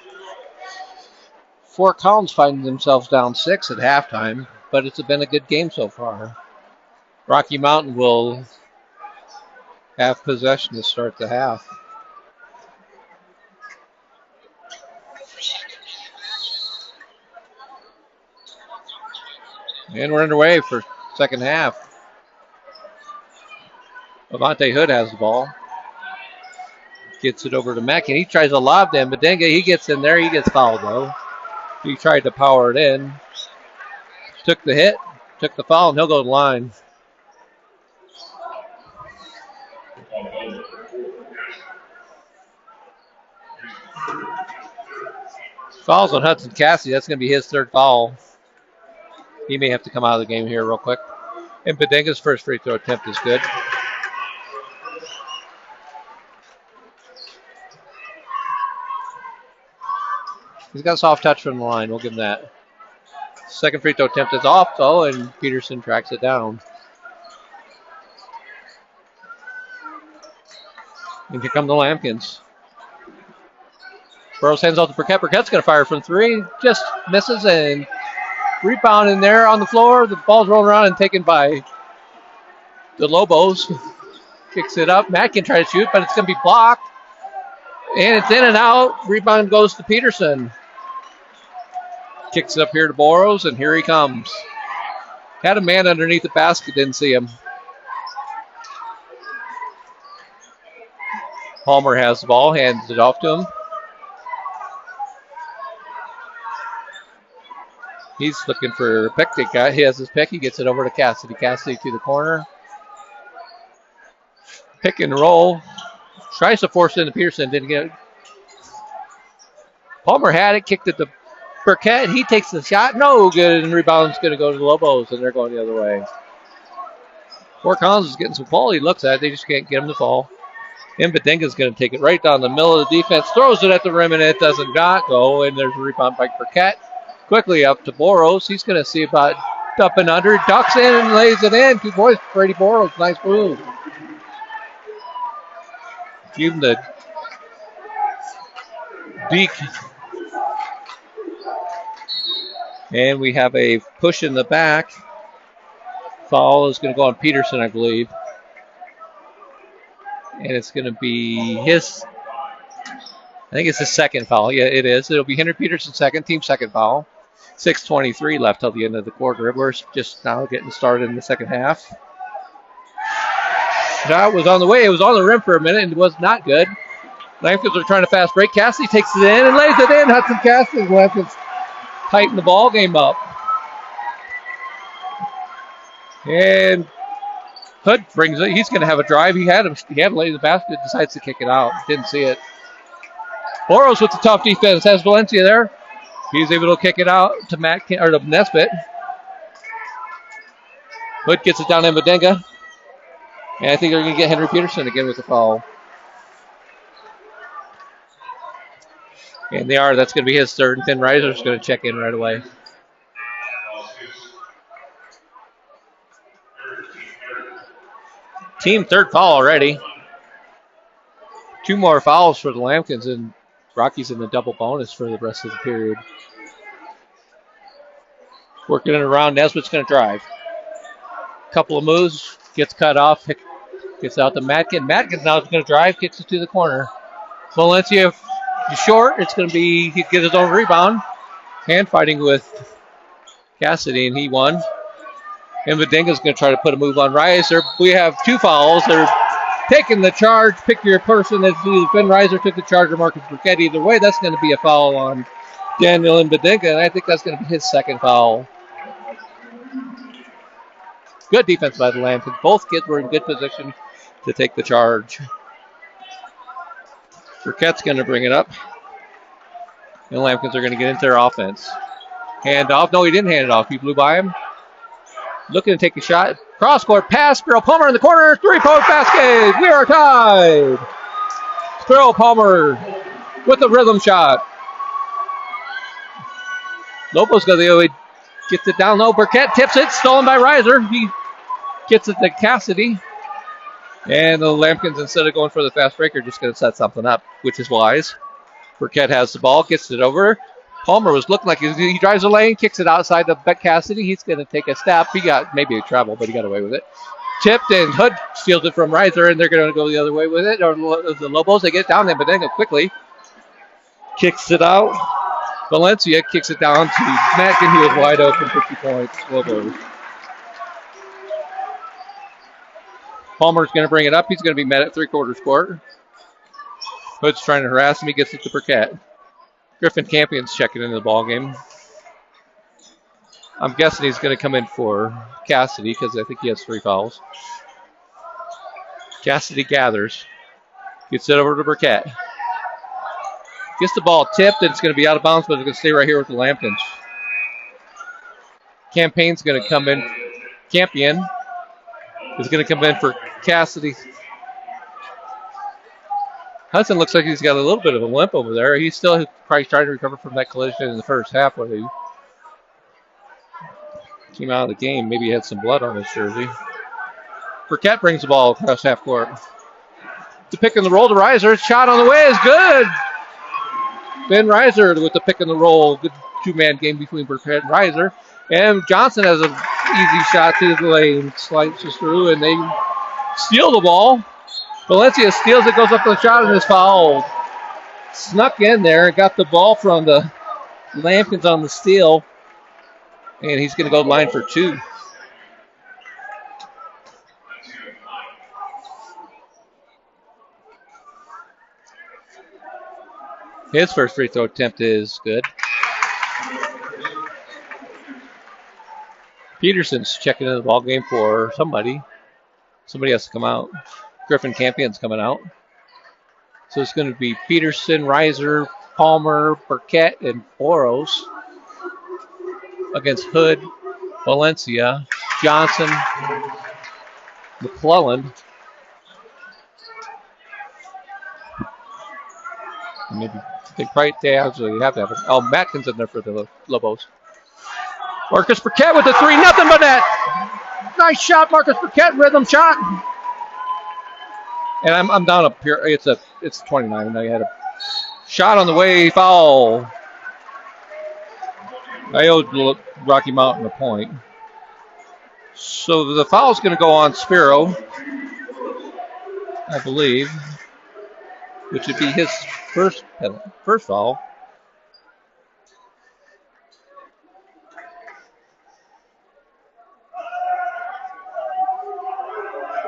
Fort Collins finding themselves down 6 at halftime, but it's been a good game so far. Rocky Mountain will have possession to start the half. And we're underway for second half. Avante Hood has the ball. Gets it over to Mack, and he tries to lob them, but Denga, he gets in there. He gets fouled, though. He tried to power it in. Took the hit, took the foul, and he'll go to the line. Fouls on Hudson Cassidy. That's going to be his third foul. He may have to come out of the game here real quick. And Bedenga's first free throw attempt is good. He's got a soft touch from the line. We'll give him that. Second free throw attempt is off, though, and Peterson tracks it down. And here come the Lambkins. Burrows hands off to Burkett. Burkett's going to fire from 3. Just misses, and rebound in there on the floor. The ball's rolling around and taken by the Lobos. Kicks it up. Matt can try to shoot, but it's going to be blocked. And it's in and out. Rebound goes to Peterson. Kicks it up here to Burrows, and here he comes. Had a man underneath the basket, didn't see him. Palmer has the ball, hands it off to him. He's looking for a pick. He has his pick. He gets it over to Cassidy. Cassidy to the corner. Pick and roll. Tries to force it into Peterson. Didn't get it. Palmer had it. Kicked it to Burkett. He takes the shot. No good. And rebound's going to go to the Lobos, and they're going the other way. Fort Collins is getting some fall. He looks at it. They just can't get him to fall. Mbadenga's going to take it right down the middle of the defense. Throws it at the rim, and it doesn't not go. And there's a rebound by Burkett. Quickly up to Burrows. He's going to see about up and under. Ducks in and lays it in. Good boys, Brady Burrows. Nice move. Give him the deke. And we have a push in the back. Foul is going to go on Peterson, I believe. And it's going to be his, I think it's his second foul. Yeah, it is. It'll be Henry Peterson's second, team second foul. 6:23 left till the end of the quarter. We're just now getting started in the second half. Shot was on the way. It was on the rim for a minute and it was not good. Lambkins are trying to fast break. Cassidy takes it in and lays it in. Hudson Cassidy. Lambkins tighten the ball game up. And Hood brings it. He's going to have a drive. He had laid the basket. Decides to kick it out. Didn't see it. Burrows with the tough defense. Has Valencia there. He's able to kick it out to to Nesbitt. Hood gets it down to Mbadenga. And I think they're going to get Henry Peterson again with the foul. And they are. That's going to be his third. And Finn Reiser's going to check in right away. Team third foul already. 2 more fouls for the Lambkins, and Rockies in the double bonus for the rest of the period. Working it around. Nesbitt's going to drive. Couple of moves. Gets cut off. Gets out to Matkin. Matkin's now going to drive. Kicks it to the corner. Valencia short. It's going to be, he gets his own rebound. Hand fighting with Cassidy, and he won. And Mbadenga's going to try to put a move on Reiser. We have 2 fouls. They're taking the charge. Pick your person. As Finn Reiser took the charge or Marcus Burkett. Either way, that's going to be a foul on Daniel Mbadenga, and I think that's going to be his second foul. Good defense by the Lambkins. Both kids were in good position to take the charge. Burkett's going to bring it up. And the Lambkins are going to get into their offense. Hand off. No, he didn't hand it off. He blew by him. Looking to take a shot. Cross court pass. Sparrow Palmer in the corner. 3-point basket. We are tied. Sparrow Palmer with a rhythm shot. Lopez goes the other way. Gets it down low. Burkett tips it. Stolen by Reiser. He gets it to Cassidy. And the Lambkins, instead of going for the fast break, are just going to set something up, which is wise. Burkett has the ball, gets it over. Palmer was looking like he drives the lane, kicks it outside the Cassidy. He's going to take a step. He got maybe a travel, but he got away with it. Tipped, and Hood steals it from Reiser, and they're going to go the other way with it. Or the Lobos, they get it down there, but then go quickly. Kicks it out. Valencia kicks it down to Matkin. He was wide open, 50 points. Lobos. Palmer's going to bring it up. He's going to be met at three-quarters court. Hood's trying to harass him. He gets it to Burkett. Griffin Campion's checking into the ball game. I'm guessing he's going to come in for Cassidy because I think he has 3 fouls. Cassidy gathers. Gets it over to Burkett. Gets the ball tipped, and it's going to be out of bounds, but it's going to stay right here with the Lambkins. Campion's going to come in. Campion is going to come in for Cassidy. Hudson looks like he's got a little bit of a limp over there. He's still probably trying to recover from that collision in the first half where he came out of the game. Maybe he had some blood on his jersey. Burkett brings the ball across half court. The pick and the roll to Reiser. Shot on the way is good. Ben Reiser with the pick and the roll. Good two-man game between Burkett and Reiser. And Johnson has an easy shot to the lane. Slices through, and they steal the ball. Valencia steals it, goes up for the shot, and is fouled. Snuck in there and got the ball from the Lambkins on the steal. And he's going to go line for 2. His first free throw attempt is good. Peterson's checking in the ball game for somebody. Somebody has to come out. Griffin Campion's coming out. So it's going to be Peterson, Reiser, Palmer, Burkett, and Boros against Hood, Valencia, Johnson, McClellan. Maybe they actually have to have it. Oh, Matkin's in there for the Lobos. Marcus Burkett with a 3, nothing but net. Nice shot, Marcus Burkett, rhythm shot. And I'm down up here. It's 29. Now you had a shot on the way, foul. I owed Rocky Mountain a point. So the foul's going to go on Spiro, I believe, which would be his first foul.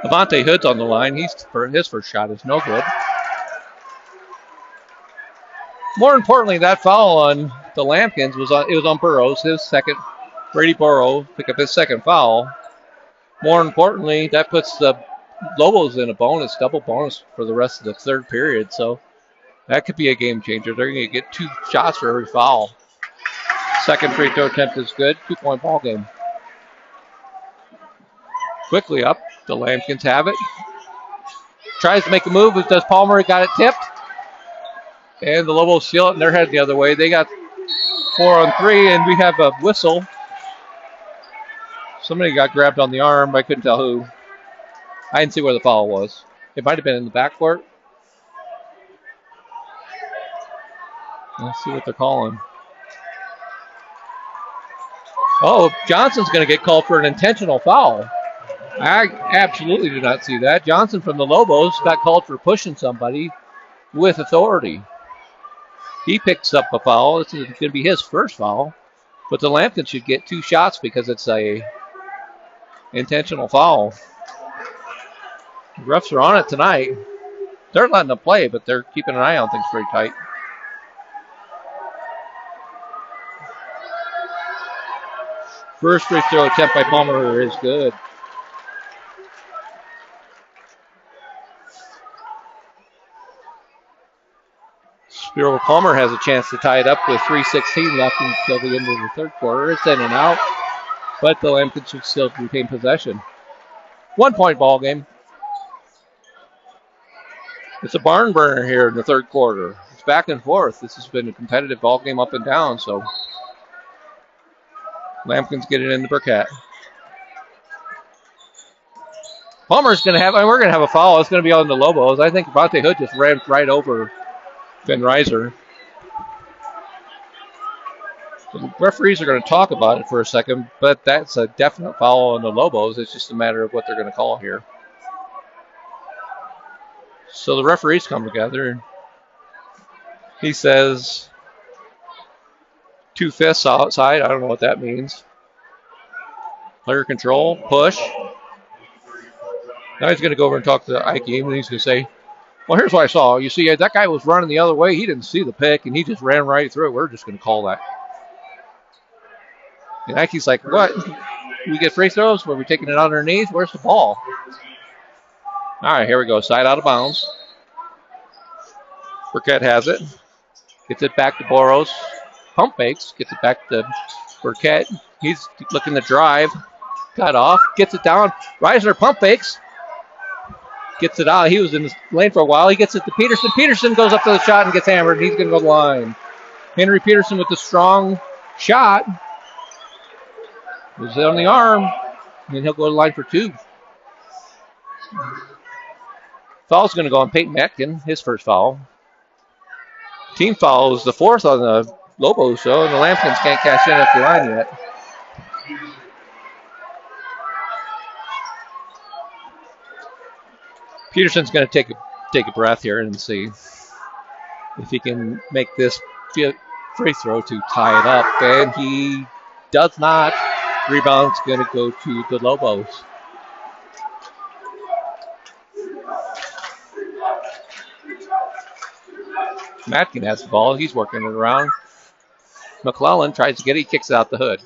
Avante Hood's on the line. His first shot is no good. More importantly, that foul on the Lambkins was on Burrows, his second. Brady Burrow pick up his second foul. More importantly, that puts the Lobos in a double bonus for the rest of the third period. So that could be a game changer. They're going to get 2 shots for every foul. Second free throw attempt is good. 2-point ball game. Quickly up. The Lambkins have it. Tries to make a move. Does Palmer. Got it tipped. And the Lobos steal it, and they're headed the other way. They got 4 on 3, and we have a whistle. Somebody got grabbed on the arm. I couldn't tell who. I didn't see where the foul was. It might have been in the backcourt. Let's see what they're calling. Oh, Johnson's going to get called for an intentional foul. I absolutely did not see that. Johnson from the Lobos got called for pushing somebody with authority. He picks up a foul. This is going to be his first foul. But the Lambkins should get 2 shots because it's a intentional foul. The refs are on it tonight. They're letting them play, but they're keeping an eye on things pretty tight. First free throw attempt by Palmer is good. Spiro Palmer has a chance to tie it up with 3:16 left until the end of the third quarter. It's in and out, but the Lambkins should still retain possession. 1-point ball game. It's a barn burner here in the third quarter. It's back and forth. This has been a competitive ball game up and down, so Lambkins get it into Burkett. Palmer's going to have, we're going to have a foul. It's going to be on the Lobos. I think Devontae Hood just ran right over Ben Reiser. The referees are going to talk about it for a second, but that's a definite foul on the Lobos. It's just a matter of what they're going to call here. So the referees come together. He says 2/5 outside. I don't know what that means. Player control, push. Now he's going to go over and talk to Ike, and he's going to say, well, here's what I saw. You see, that guy was running the other way. He didn't see the pick, and he just ran right through it. We're just going to call that. And Ike's like, what? We get free throws? Were we taking it underneath? Where's the ball? All right, here we go. Side out of bounds. Burkett has it. Gets it back to Boros. Pump fakes. Gets it back to Burkett. He's looking to drive. Got off. Gets it down. Reisner pump fakes. Gets it out. He was in the lane for a while. He gets it to Peterson. Peterson goes up to the shot and gets hammered. He's going to go to the line. Henry Peterson with the strong shot. It was on the arm. And then he'll go to the line for 2. Foul's going to go on Peyton Metkin, his first foul. Team foul is the 4th on the Lobos show, and the Lambkins can't cash in at the line yet. Peterson's going to take a breath here and see if he can make this free throw to tie it up, and he does not. Rebound's going to go to the Lobos. Matkin has the ball. He's working it around. McClellan tries to get it. He kicks it out to Hood.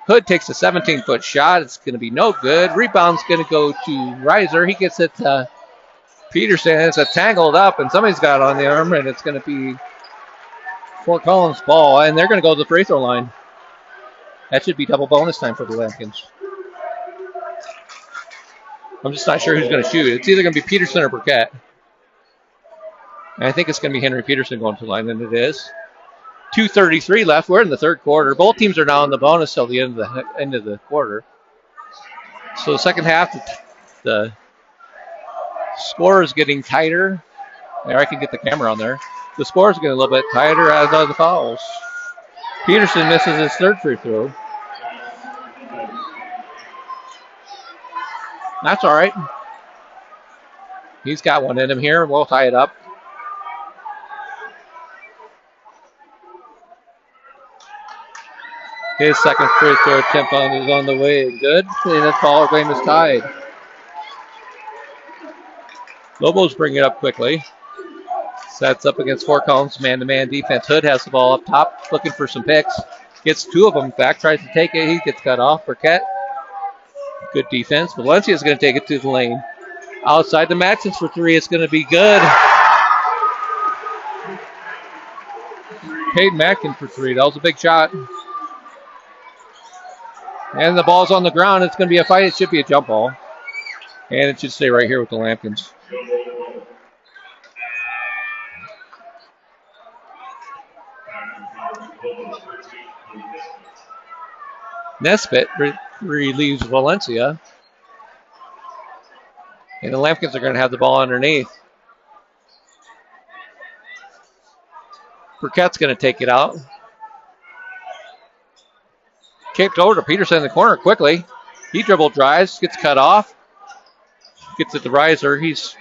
Hood takes a 17-foot shot. It's going to be no good. Rebound's going to go to Reiser. He gets it to Peterson. It's a tangled up, and somebody's got it on the arm, and it's going to be Fort Collins' ball, and they're going to go to the free throw line. That should be double bonus time for the Lambkins. I'm just not sure who's going to shoot. It's either going to be Peterson or Burkett. And I think it's going to be Henry Peterson going to the line, and it is. 2:33 left. We're in the third quarter. Both teams are now in the bonus till the end of the quarter. So the second half, the score is getting tighter. There, I can get the camera on there. The score is getting a little bit tighter as are the fouls. Peterson misses his third free throw. That's all right. He's got one in him here. We'll tie it up. His second free throw attempt is on the way. Good. And the ball game is tied. Lobos bring it up quickly. Sets up against Fort Collins. Man-to-man defense. Hood has the ball up top. Looking for some picks. Gets 2 of them back. Tries to take it. He gets cut off. Burkett. Good defense. Valencia's going to take it to the lane. Outside the Maxons for 3. It's going to be good. Peyton Matkin for 3. That was a big shot. And the ball's on the ground. It's going to be a fight. It should be a jump ball. And it should stay right here with the Lambkins. Nesbitt relieves Valencia. And the Lambkins are going to have the ball underneath. Burkett's going to take it out. Kicked over to Peterson in the corner quickly. He dribble drives, gets cut off. Gets it to Reiser. He's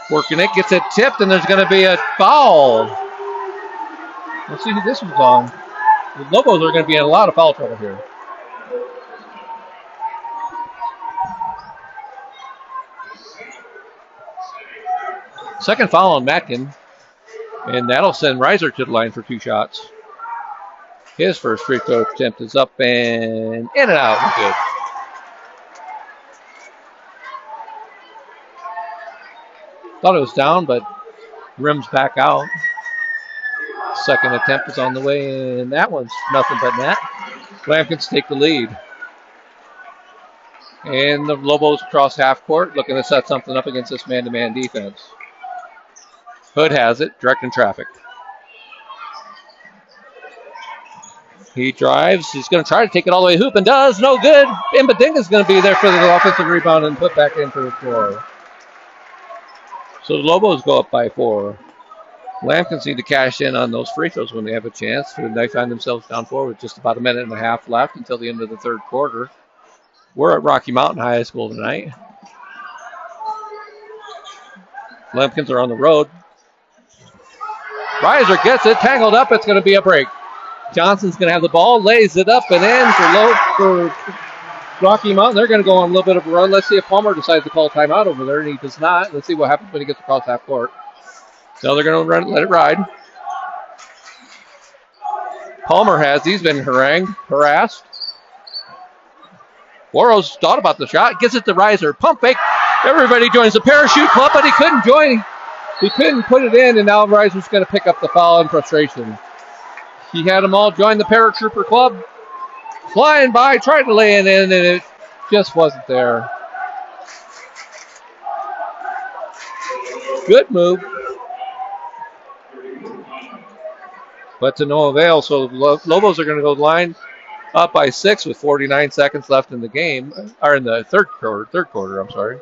working it, gets it tipped, and there's going to be a foul. Let's see who this one's on. The Lobos are going to be in a lot of foul trouble here. Second foul on Matkin, and that'll send Reiser to the line for 2 shots. His first free throw attempt is up and in and out. Good. Thought it was down, but rims back out. Second attempt is on the way, and that one's nothing but net. Lambkins take the lead. And the Lobos cross half court, looking to set something up against this man-to-man defense. Hood has it, directing traffic. He drives. He's going to try to take it all the way hoop and does. No good. Mbadinga's going to be there for the offensive rebound and put back in for the 4. So the Lobos go up by 4. Lampkins need to cash in on those free throws when they have a chance. They find themselves down 4 with just about a minute and a half left until the end of the third quarter. We're at Rocky Mountain High School tonight. Lampkins are on the road. Reiser gets it, tangled up. It's going to be a break. Johnson's going to have the ball, lays it up and in for Rocky Mountain. They're going to go on a little bit of a run. Let's see if Palmer decides to call timeout over there, and he does not. Let's see what happens when he gets across half court. So they're going to let it ride. Palmer has. He's been harassed. Boros thought about the shot. Gets it to Reiser. Pump fake. Everybody joins the parachute club, but he couldn't join. He couldn't put it in, and now Reiser's going to pick up the foul in frustration. He had them all join the paratrooper club. Flying by, tried to lay it in, and it just wasn't there. Good move. But to no avail, so the Lobos are going to go line up by 6 with 49 seconds left in the game, or in the third quarter, I'm sorry.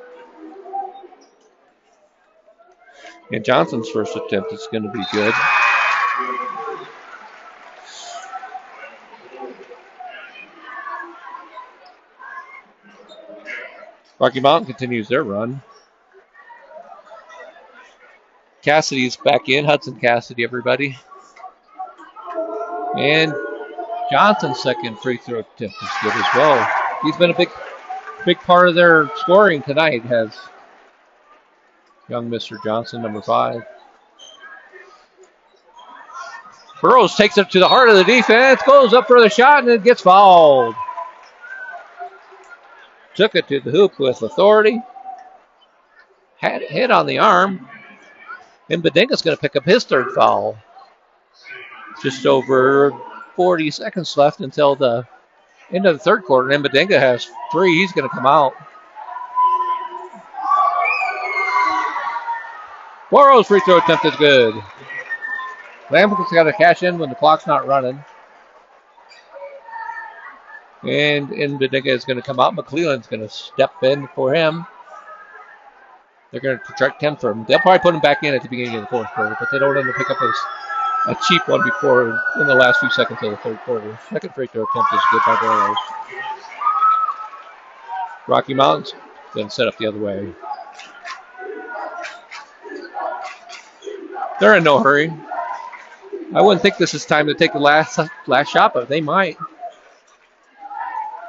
And Johnson's first attempt is going to be good. Rocky Mountain continues their run. Cassidy's back in. Hudson Cassidy, everybody. And Johnson's second free throw attempt is good as well. He's been a big part of their scoring tonight, has young Mr. Johnson, number 5. Burrows takes it to the heart of the defense, goes up for the shot, and it gets fouled. Took it to the hoop with authority. Had it hit on the arm. And Mbadinga's going to pick up his third foul. Just over 40 seconds left until the end of the third quarter. And Mbadinga has 3. He's going to come out. Boros' free throw attempt is good. Lampkin's got to cash in when the clock's not running. And Mbadinga is going to come out. McClellan's going to step in for him. They're going to project him for him. They'll probably put him back in at the beginning of the fourth quarter, but they don't want him to pick up a cheap one before in the last few seconds of the third quarter. Second free throw attempt is good by Boros. Rocky Mountain's going to set up the other way. They're in no hurry. I wouldn't think this is time to take the last shot, but they might.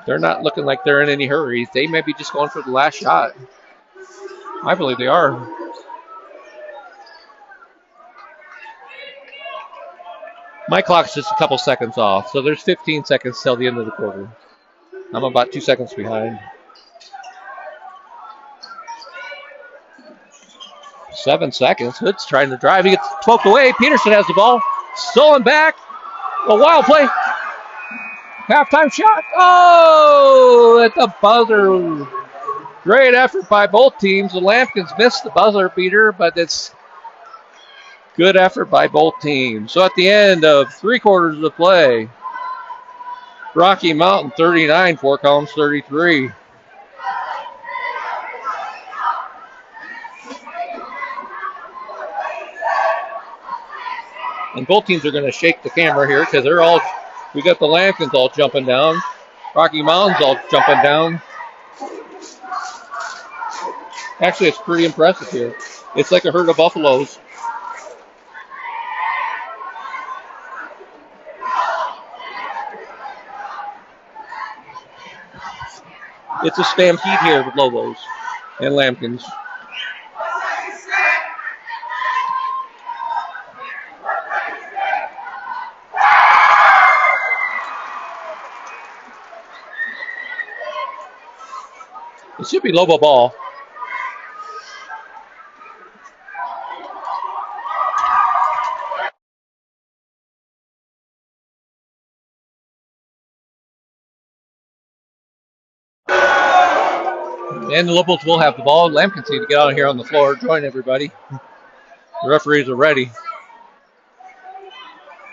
They're not looking like they're in any hurry. They may be just going for the last shot. I believe they are. My clock's just a couple seconds off, so there's 15 seconds till the end of the quarter. I'm about 2 seconds behind. 7 seconds. Hood's trying to drive. He gets poked away. Peterson has the ball. Stolen back. A wild play. Halftime shot. Oh, at the buzzer. Great effort by both teams. The Lampkins missed the buzzer beater, but it's good effort by both teams. So at the end of 3 quarters of the play, Rocky Mountain 39, Fort Collins 33. And both teams are going to shake the camera here because we got the Lampkins all jumping down. Rocky Mountain's all jumping down. Actually, it's pretty impressive here. It's like a herd of buffaloes. It's a stampede here with Lobos and Lampkins. It should be Lobo ball. And the Lobos will have the ball. Lampkins need to get out here on the floor, join everybody. The referees are ready.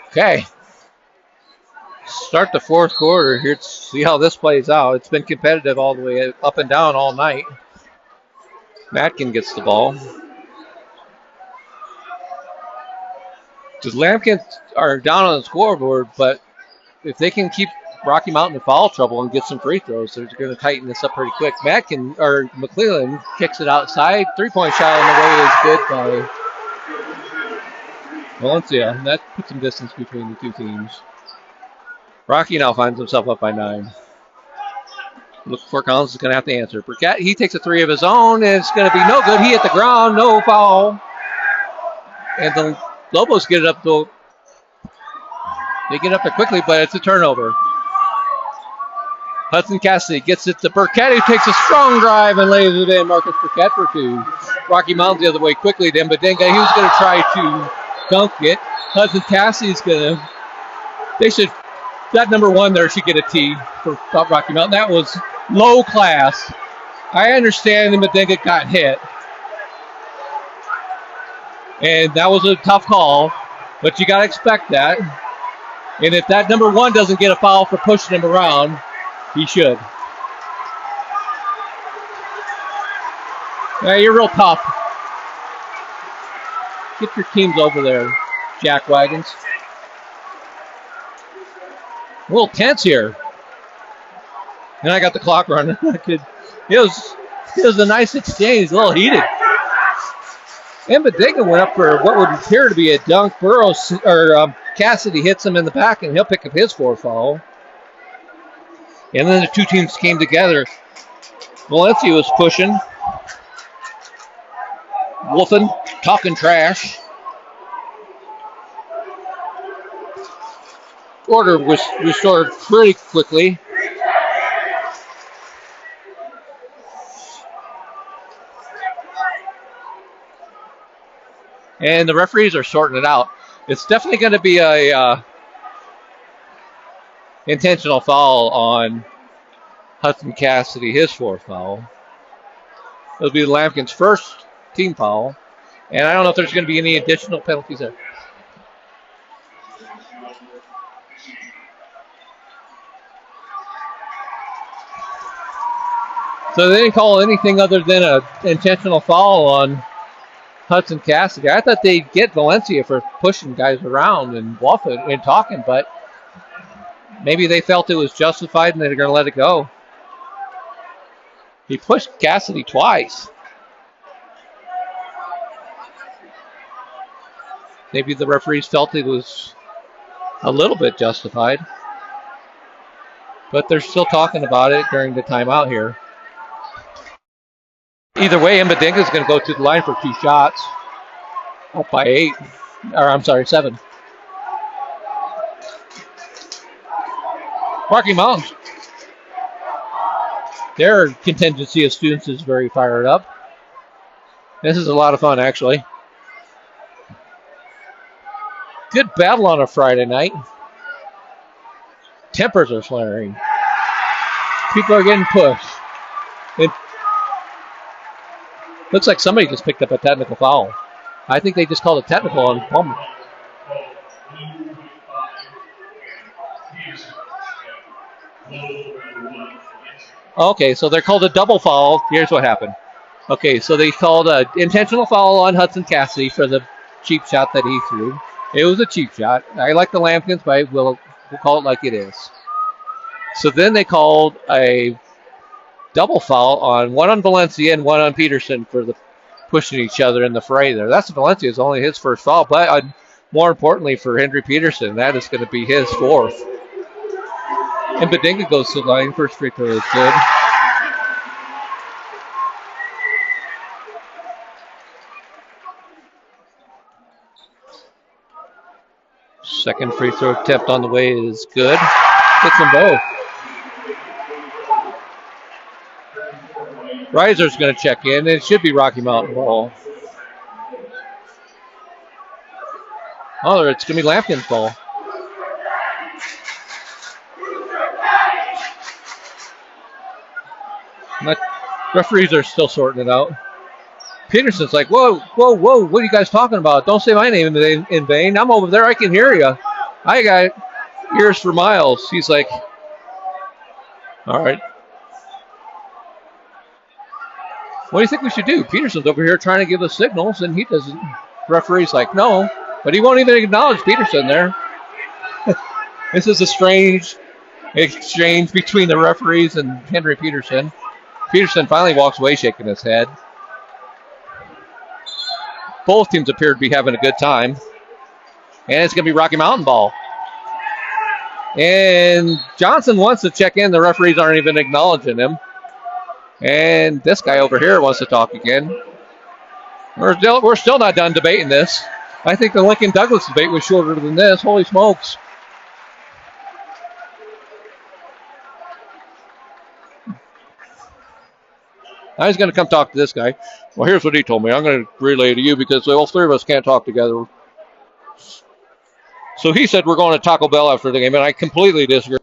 Okay. Start the fourth quarter. Here to see how this plays out. It's been competitive all the way up and down all night. Matkin gets the ball. The Lampkins are down on the scoreboard, but if they can keep Rocky Mountain in foul trouble and get some free throws, they're going to tighten this up pretty quick. McClellan kicks it outside. 3-point shot on the way is good by Valencia. And that puts some distance between the two teams. Rocky now finds himself up by 9. Look for Collins is going to have to answer. Burkett, he takes a 3 of his own, and it's going to be no good. He hit the ground, no foul. And the Lobos get it up, though. They get up there quickly, but it's a turnover. Hudson Cassidy gets it to Burkett, who takes a strong drive and lays it in. Marcus Burkett for 2. Rocky Mountain the other way quickly to Mbadinga. He was going to try to dunk it. Hudson Cassidy's going to. That number 1 there should get a T for Rocky Mountain. That was low class. I understand Mbadinga got hit. And that was a tough call, but you got to expect that. And if that number 1 doesn't get a foul for pushing him around, he should. Yeah, you're real tough. Get your teams over there, Jack Wagons. A little tense here. And I got the clock running. It was a nice exchange, a little heated. Mbadinga went up for what would appear to be a dunk. Cassidy hits him in the back, and he'll pick up his 4th foul. And then the two teams came together. Valencia was pushing. Wolfen talking trash. Order was restored pretty quickly. And the referees are sorting it out. It's definitely going to be a intentional foul on Hudson Cassidy, his 4th foul. It'll be the Lampkins' first team foul. And I don't know if there's going to be any additional penalties there. So they didn't call anything other than an intentional foul on Hudson Cassidy. I thought they'd get Valencia for pushing guys around and waffling and talking, but maybe they felt it was justified and they're going to let it go. He pushed Cassidy twice. Maybe the referees felt it was a little bit justified. But they're still talking about it during the timeout here. Either way, Mbadinga is going to go to the line for 2 shots. Up by 7. Rocky Mountain. Their contingency of students is very fired up. This is a lot of fun, actually. Good battle on a Friday night. Tempers are flaring. People are getting pushed. It looks like somebody just picked up a technical foul. I think they just called a technical on Palmer. Okay, so they're called a double foul. Here's what happened. Okay, so they called an intentional foul on Hudson Cassidy for the cheap shot that he threw. It was a cheap shot. I like the Lampkins, but we'll call it like it is. So then they called a double foul on one on Valencia and one on Peterson for the pushing each other in the fray there. That's Valencia's only his first foul, but more importantly for Henry Peterson, that is going to be his 4th. And Mbadinga goes to the line. First free throw is good. Second free throw attempt on the way is good. Hits them both. Reiser's going to check in. It should be Rocky Mountain ball. Oh, it's going to be Lampkin's ball. Referees are still sorting it out. Peterson's like, whoa, what are you guys talking about? Don't say my name in vain. I'm over there. I can hear you. I got it. ears for miles. He's like, all right. What do you think we should do? Peterson's over here trying to give us signals, and he doesn't. Referee's like, no. But he won't even acknowledge Peterson there. This is a strange exchange between the referees and Henry Peterson. Peterson finally walks away shaking his head. Both teams appear to be having a good time. And it's going to be Rocky Mountain ball. And Johnson wants to check in. The referees aren't even acknowledging him. And this guy over here wants to talk again. We're still not done debating this. I think the Lincoln Douglas debate was shorter than this. Holy smokes. I was going to come talk to this guy. Well, here's what he told me. I'm going to relay to you because all three of us can't talk together. So he said we're going to Taco Bell after the game, and I completely disagree.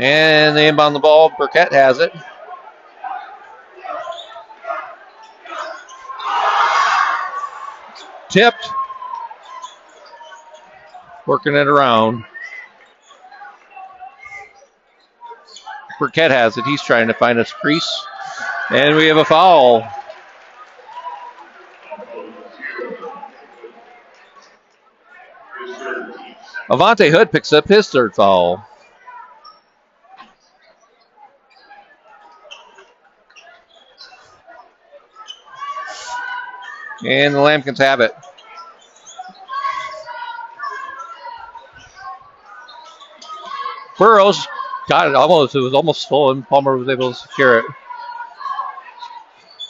And they inbound the ball. Burkett has it. Tipped. Working it around. Burkett has it. He's trying to find a crease. And we have a foul. Avante Hood picks up his third foul. And the Lambkins have it. Burrows got it almost. It was almost stolen. Palmer was able to secure it.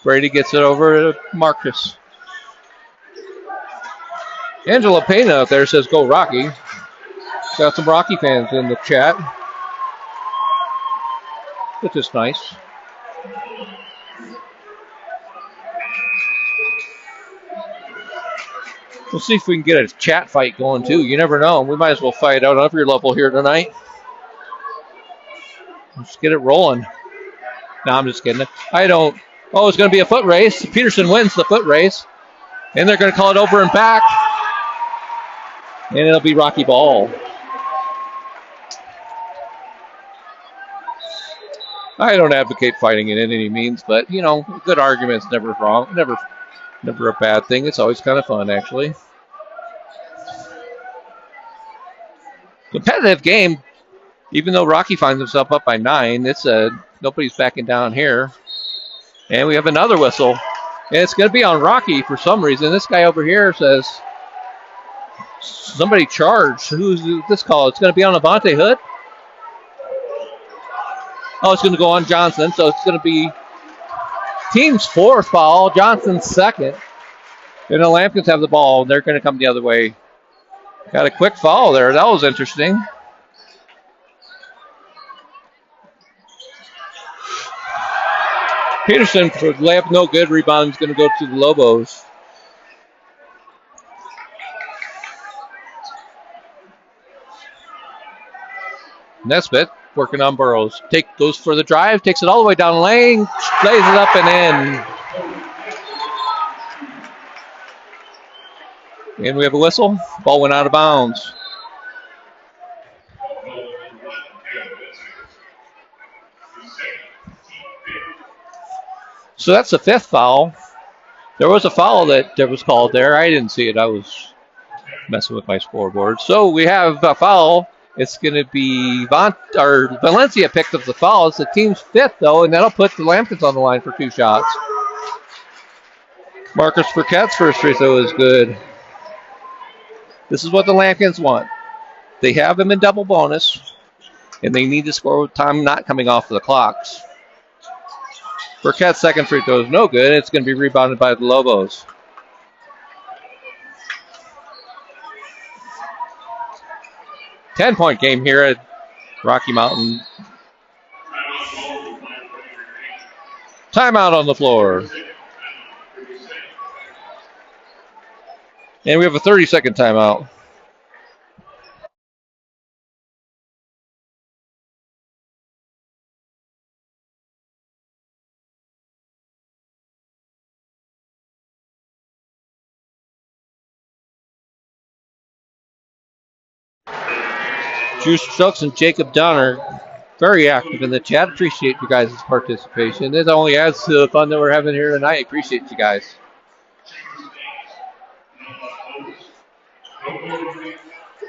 Brady gets it over to Marcus. Angela Pena out there says, go Rocky. Got some Rocky fans in the chat, which is nice. We'll see if we can get a chat fight going, too. You never know. We might as well fight out on every level here tonight. Let's get it rolling. No, I'm just kidding. I don't. Oh, it's going to be a foot race. Peterson wins the foot race. And they're going to call it over and back. And it'll be Rocky ball. I don't advocate fighting in any means, but, you know, a good argument's never wrong. Never a bad thing. It's always kind of fun, actually. Competitive game. Even though Rocky finds himself up by 9, it's a Nobody's backing down here. And we have another whistle. And it's going to be on Rocky for some reason. This guy over here says somebody charged. Who's this call? It's going to be on Avante Hood. Oh, it's going to go on Johnson. So it's going to be team's fourth foul, Johnson's second. And the Lampkins have the ball. They're going to come the other way. Got a quick foul there. That was interesting. Peterson for layup, no good. Rebound is going to go to the Lobos. Nesbitt working on Burrows. Goes for the drive, takes it all the way down the lane, lays it up and in. And we have a whistle. Ball went out of bounds. So that's the fifth foul. There was a foul that was called there. I didn't see it. I was messing with my scoreboard. So we have a foul. It's going to be Valencia picked up the foul. It's the team's fifth, though, and that'll put the Lampkins on the line for 2 shots. Marcus Burkett's first free throw is good. This is what the Lampkins want. They have him in double bonus, and they need to score with time not coming off the clocks. Burkett's second free throw is no good. It's going to be rebounded by the Lobos. Ten-point game here at Rocky Mountain. Timeout on the floor. And we have a 30-second timeout. Juice Stokes and Jacob Dunn are very active in the chat. Appreciate you guys' participation. This only adds to the fun that we're having here tonight. Appreciate you guys.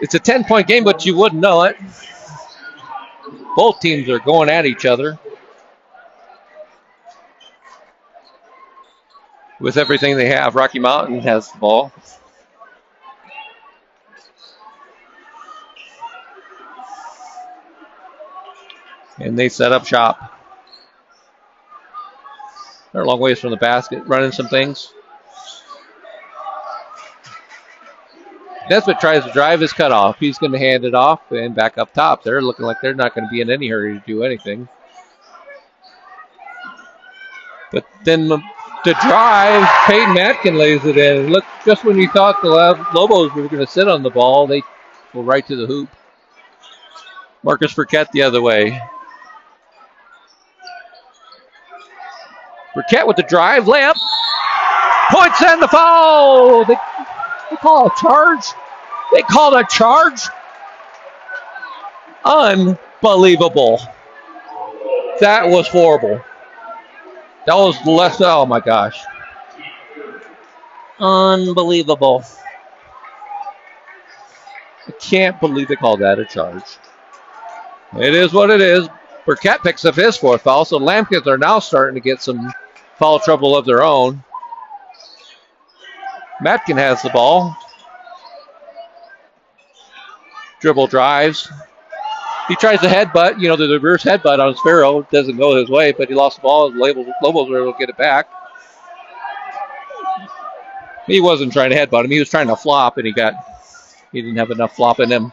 It's a 10-point game, but you wouldn't know it. Both teams are going at each other with everything they have. Rocky Mountain has the ball. And they set up shop. They're a long ways from the basket, running some things. Nesbitt tries to drive his cutoff. He's going to hand it off and back up top. They're looking like they're not going to be in any hurry to do anything. But then the drive, Peyton Matkin lays it in. Look, just when you thought the Lobos were going to sit on the ball, they go right to the hoop. Marcus Burkett the other way. Burkett with the drive, layup. Points and the foul. They call a charge. They called a charge. Unbelievable. That was horrible. That was less. Oh my gosh. Unbelievable. I can't believe they called that a charge. It is what it is. Burkett picks up his fourth foul, so Lampkins are now starting to get some foul trouble of their own. Matkin has the ball. Dribble drives. He tries to headbutt, the reverse headbutt on Sparrow. Doesn't go his way, but he lost the ball. Lobos were able to get it back. He wasn't trying to headbutt him. He was trying to flop, and he didn't have enough flop in him.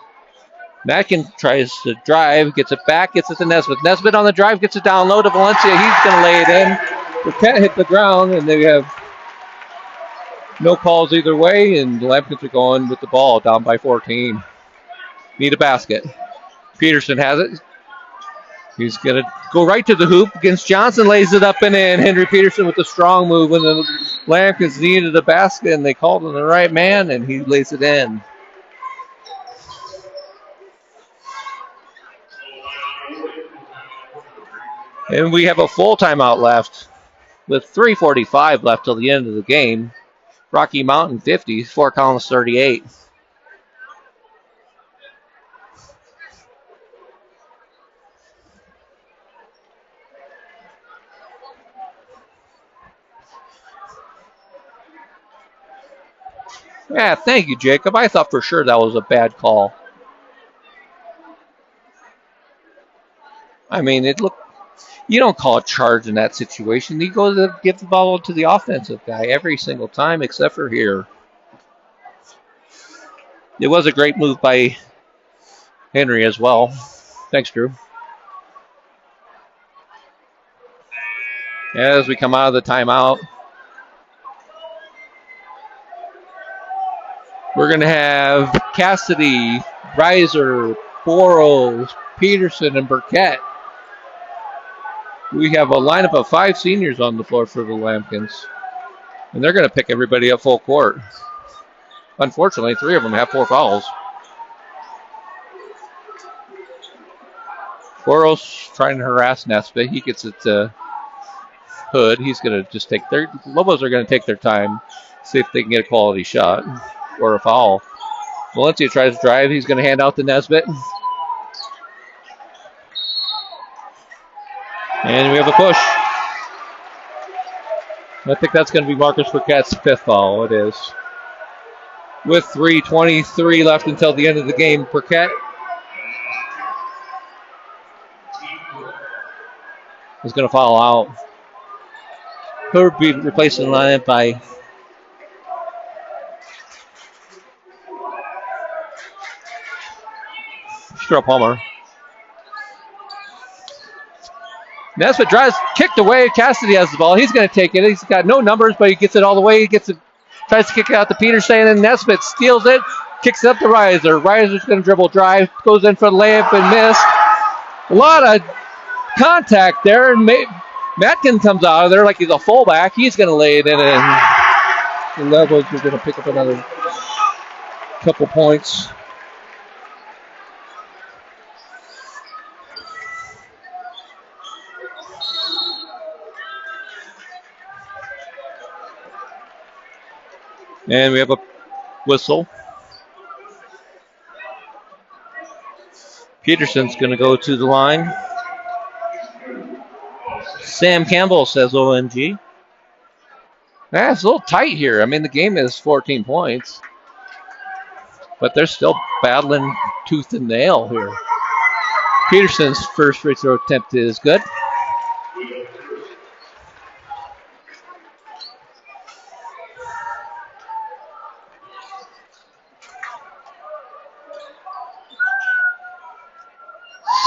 Matkin tries to drive, gets it back, gets it to Nesbitt. Nesbitt on the drive, gets it down low to Valencia. He's going to lay it in. Burkett hit the ground, and they have no calls either way, and the Lampkins are going with the ball down by 14. Need a basket. Peterson has it. He's going to go right to the hoop against Johnson, lays it up and in. Henry Peterson with a strong move when the Lampkins needed a basket, and they called on the right man, and he lays it in. And we have a full timeout left with 3:45 left till the end of the game. Rocky Mountain 50, Fort Collins 38. Yeah, thank you, Jacob. I thought for sure that was a bad call. I mean, it looked. You don't call a charge in that situation. You go to give the ball to the offensive guy every single time, except for here. It was a great move by Henry as well. Thanks, Drew. As we come out of the timeout, we're going to have Cassidy, Reiser, Boros, Peterson, and Burkett. We have a lineup of 5 seniors on the floor for the Lambkins. And they're going to pick everybody up full court. Unfortunately, 3 of them have 4 fouls. Boros trying to harass Nesbitt. He gets it to Hood. He's going to just take their... Lobos are going to take their time, see if they can get a quality shot or a foul. Valencia tries to drive. He's going to hand out to Nesbitt. And we have a push. I think that's going to be Marcus Burkett's 5th foul. It is. With 3:23 left until the end of the game, Burkett is going to foul out. He'll be replacing the lineup by Stroh Palmer. Nesbitt drives, kicked away. Cassidy has the ball. He's going to take it. He's got no numbers, but he gets it all the way. He gets it, tries to kick it out to Peterson, and Nesbitt steals it, kicks it up to Reiser. Reiser's going to dribble, drive, goes in for the layup and miss. A lot of contact there, and Matkin comes out of there like he's a fullback. He's going to lay it in, and the Levels are going to pick up another couple points. And we have a whistle. Peterson's going to go to the line. Sam Campbell says OMG. It's a little tight here. I mean, the game is 14 points. But they're still battling tooth and nail here. Peterson's first free throw attempt is good.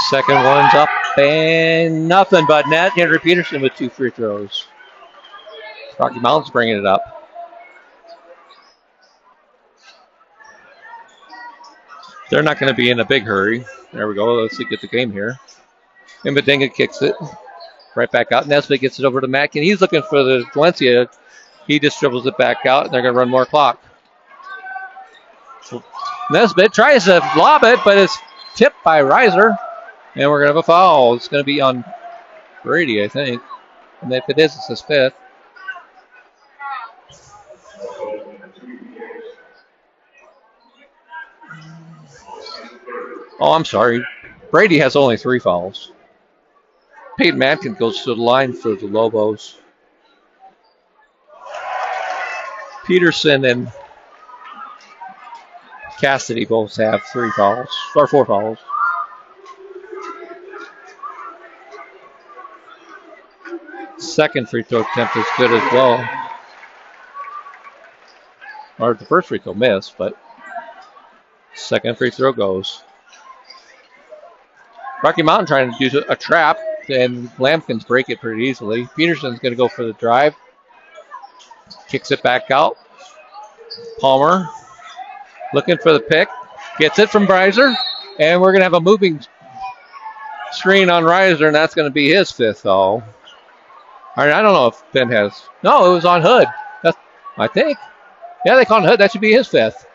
Second one's up and nothing but net. Henry Peterson with 2 free throws. Rocky Mountain's bringing it up. They're not going to be in a big hurry. There we go. Let's get the game here. Mbadinga kicks it right back out. Nesbitt gets it over to Mack, and he's looking for the Valencia. He just dribbles it back out, and they're going to run more clock. So Nesbitt tries to lob it, but it's tipped by Reiser. And we're going to have a foul. It's going to be on Brady, I think. And if it is, it's his 5th. Oh, I'm sorry. Brady has only 3 fouls. Peyton Matkin goes to the line for the Lobos. Peterson and Cassidy both have 3 fouls, or 4 fouls. Second free throw attempt is good as well. Or the first free throw missed, but second free throw goes. Rocky Mountain trying to do a trap, and Lambkins break it pretty easily. Peterson's going to go for the drive. Kicks it back out. Palmer looking for the pick. Gets it from Reiser, and we're going to have a moving screen on Reiser, and that's going to be his 5th foul. I don't know if Ben has. No, it was on Hood. I think. Yeah, they called Hood. That should be his 5th.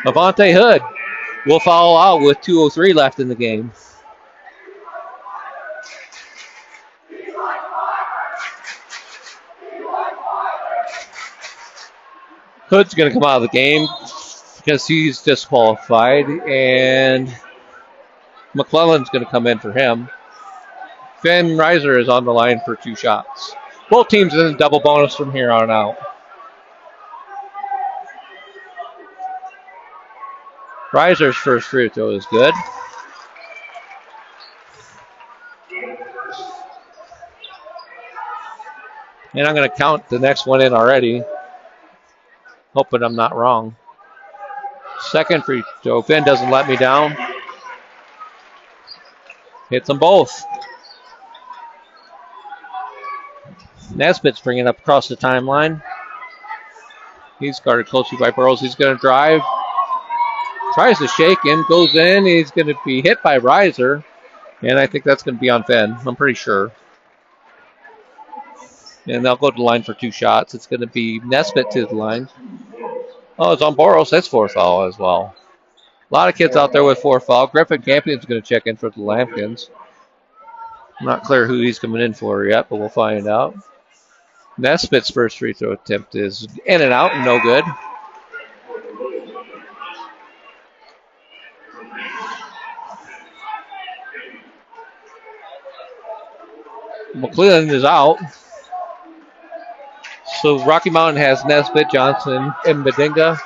Avante Hood will foul out with 2:03 left in the game. Hood's going to come out of the game because he's disqualified, and McClellan's going to come in for him. Ben Reiser is on the line for 2 shots. Both teams in a double bonus from here on out. Reiser's first free throw is good. And I'm going to count the next one in already. Hoping I'm not wrong. Second free throw. Finn doesn't let me down. Hits them both. Nesbitt's bringing up across the timeline. He's guarded closely by Burrows. He's going to drive. Tries to shake in. Goes in. He's going to be hit by Reiser. And I think that's going to be on Finn. I'm pretty sure. And they'll go to the line for 2 shots. It's going to be Nesbitt to the line. Oh, it's on Boros. That's 4th foul as well. A lot of kids out there with 4th foul. Griffin Campion's going to check in for the Lampkins. Not clear who he's coming in for yet, but we'll find out. Nesbitt's first free throw attempt is in and out and no good. McClellan is out. So Rocky Mountain has Nesbitt, Johnson, and Mbadinga.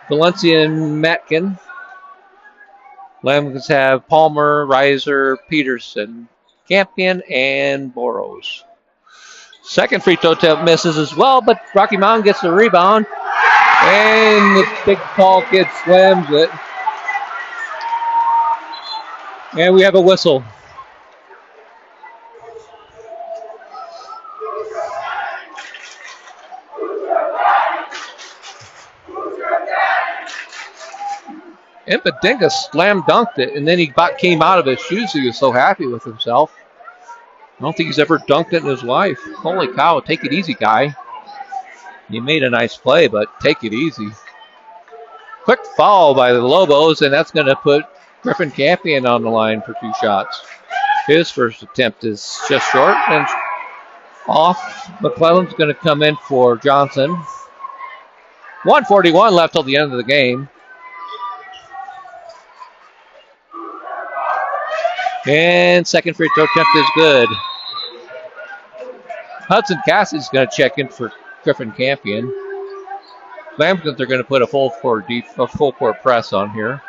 Valencia and Matkin. Lampkins have Palmer, Reiser, Peterson, Campion, and Boros. Second free throw attempt misses as well, but Rocky Mountain gets the rebound. And the big tall kid slams it. And we have a whistle. Mbadinga slam dunked it, and then he came out of his shoes. He was so happy with himself. I don't think he's ever dunked it in his life. Holy cow, take it easy, guy. You made a nice play, but take it easy. Quick foul by the Lobos, and that's going to put Griffin Campion on the line for 2 shots. His first attempt is just short and off. McClellan's going to come in for Johnson. 1:41 left till the end of the game. And second free throw attempt is good. Hudson Cassidy's going to check in for Griffin Campion. Lampkins are going to put a full court press on here.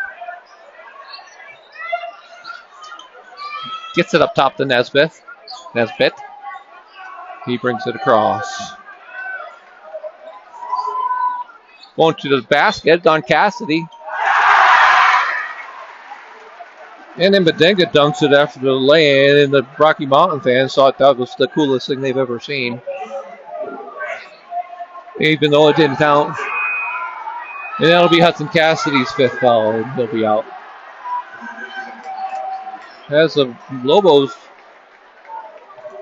Gets it up top to Nesbitt. He brings it across. Going to the basket on Cassidy. And then Mbadinga dunks it after the lay-in, and the Rocky Mountain fans thought that was the coolest thing they've ever seen. Even though it didn't count. And that'll be Hudson Cassidy's 5th foul, and he'll be out. As the Lobos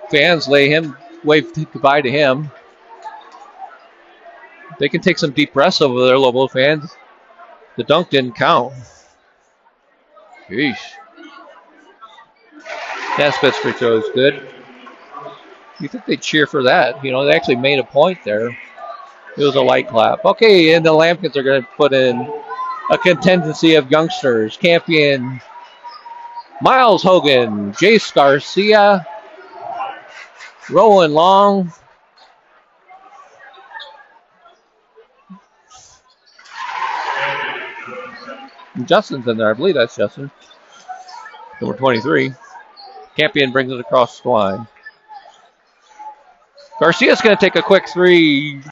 fans wave goodbye to him. They can take some deep breaths over there, Lobo fans. The dunk didn't count. Sheesh. Nesbitt's free throw is good. You think they'd cheer for that? You know, they actually made a point there. It was a light clap. Okay, and the Lampkins are going to put in a contingency of youngsters. Campion, Miles Hogan, Jace Garcia, Rowan Long, and Justin's in there. I believe that's Justin. Number 23. Campion brings it across the line. Garcia's going to take a quick 3.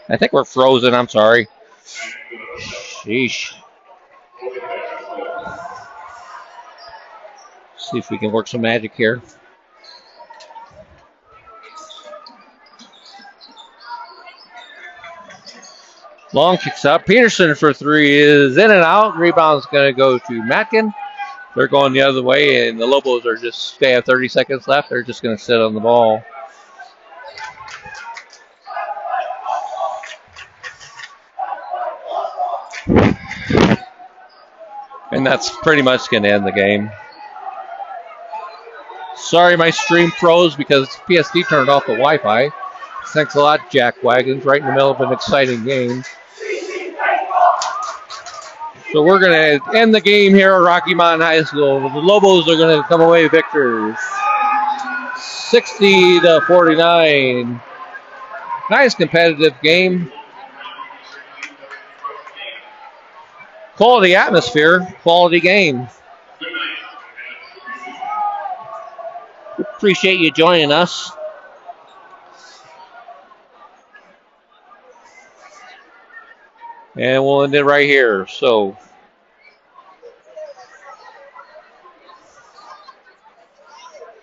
I think we're frozen. I'm sorry. Sheesh. See if we can work some magic here. Long kicks up. Peterson for three is in and out. Rebound's going to go to Matkin. They're going the other way, and the Lobos are just, they have 30 seconds left. They're just going to sit on the ball. And that's pretty much going to end the game. Sorry, my stream froze because PSD turned off the Wi-Fi. Thanks a lot, Jack Wagons, right in the middle of an exciting game. So we're going to end the game here at Rocky Mountain High School. The Lobos are going to come away victors. 60-49. Nice competitive game. Quality atmosphere, quality game. Appreciate you joining us. And we'll end it right here. So,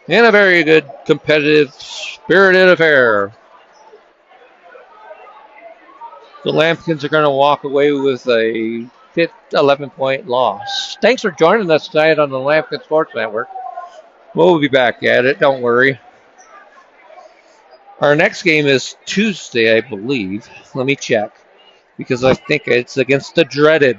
in a very good, competitive, spirited affair. The Lambkins are going to walk away with a 11-point loss. Thanks for joining us tonight on the Lambkin Sports Network. We'll be back at it, don't worry. Our next game is Tuesday, I believe. Let me check, because I think it's against the dreaded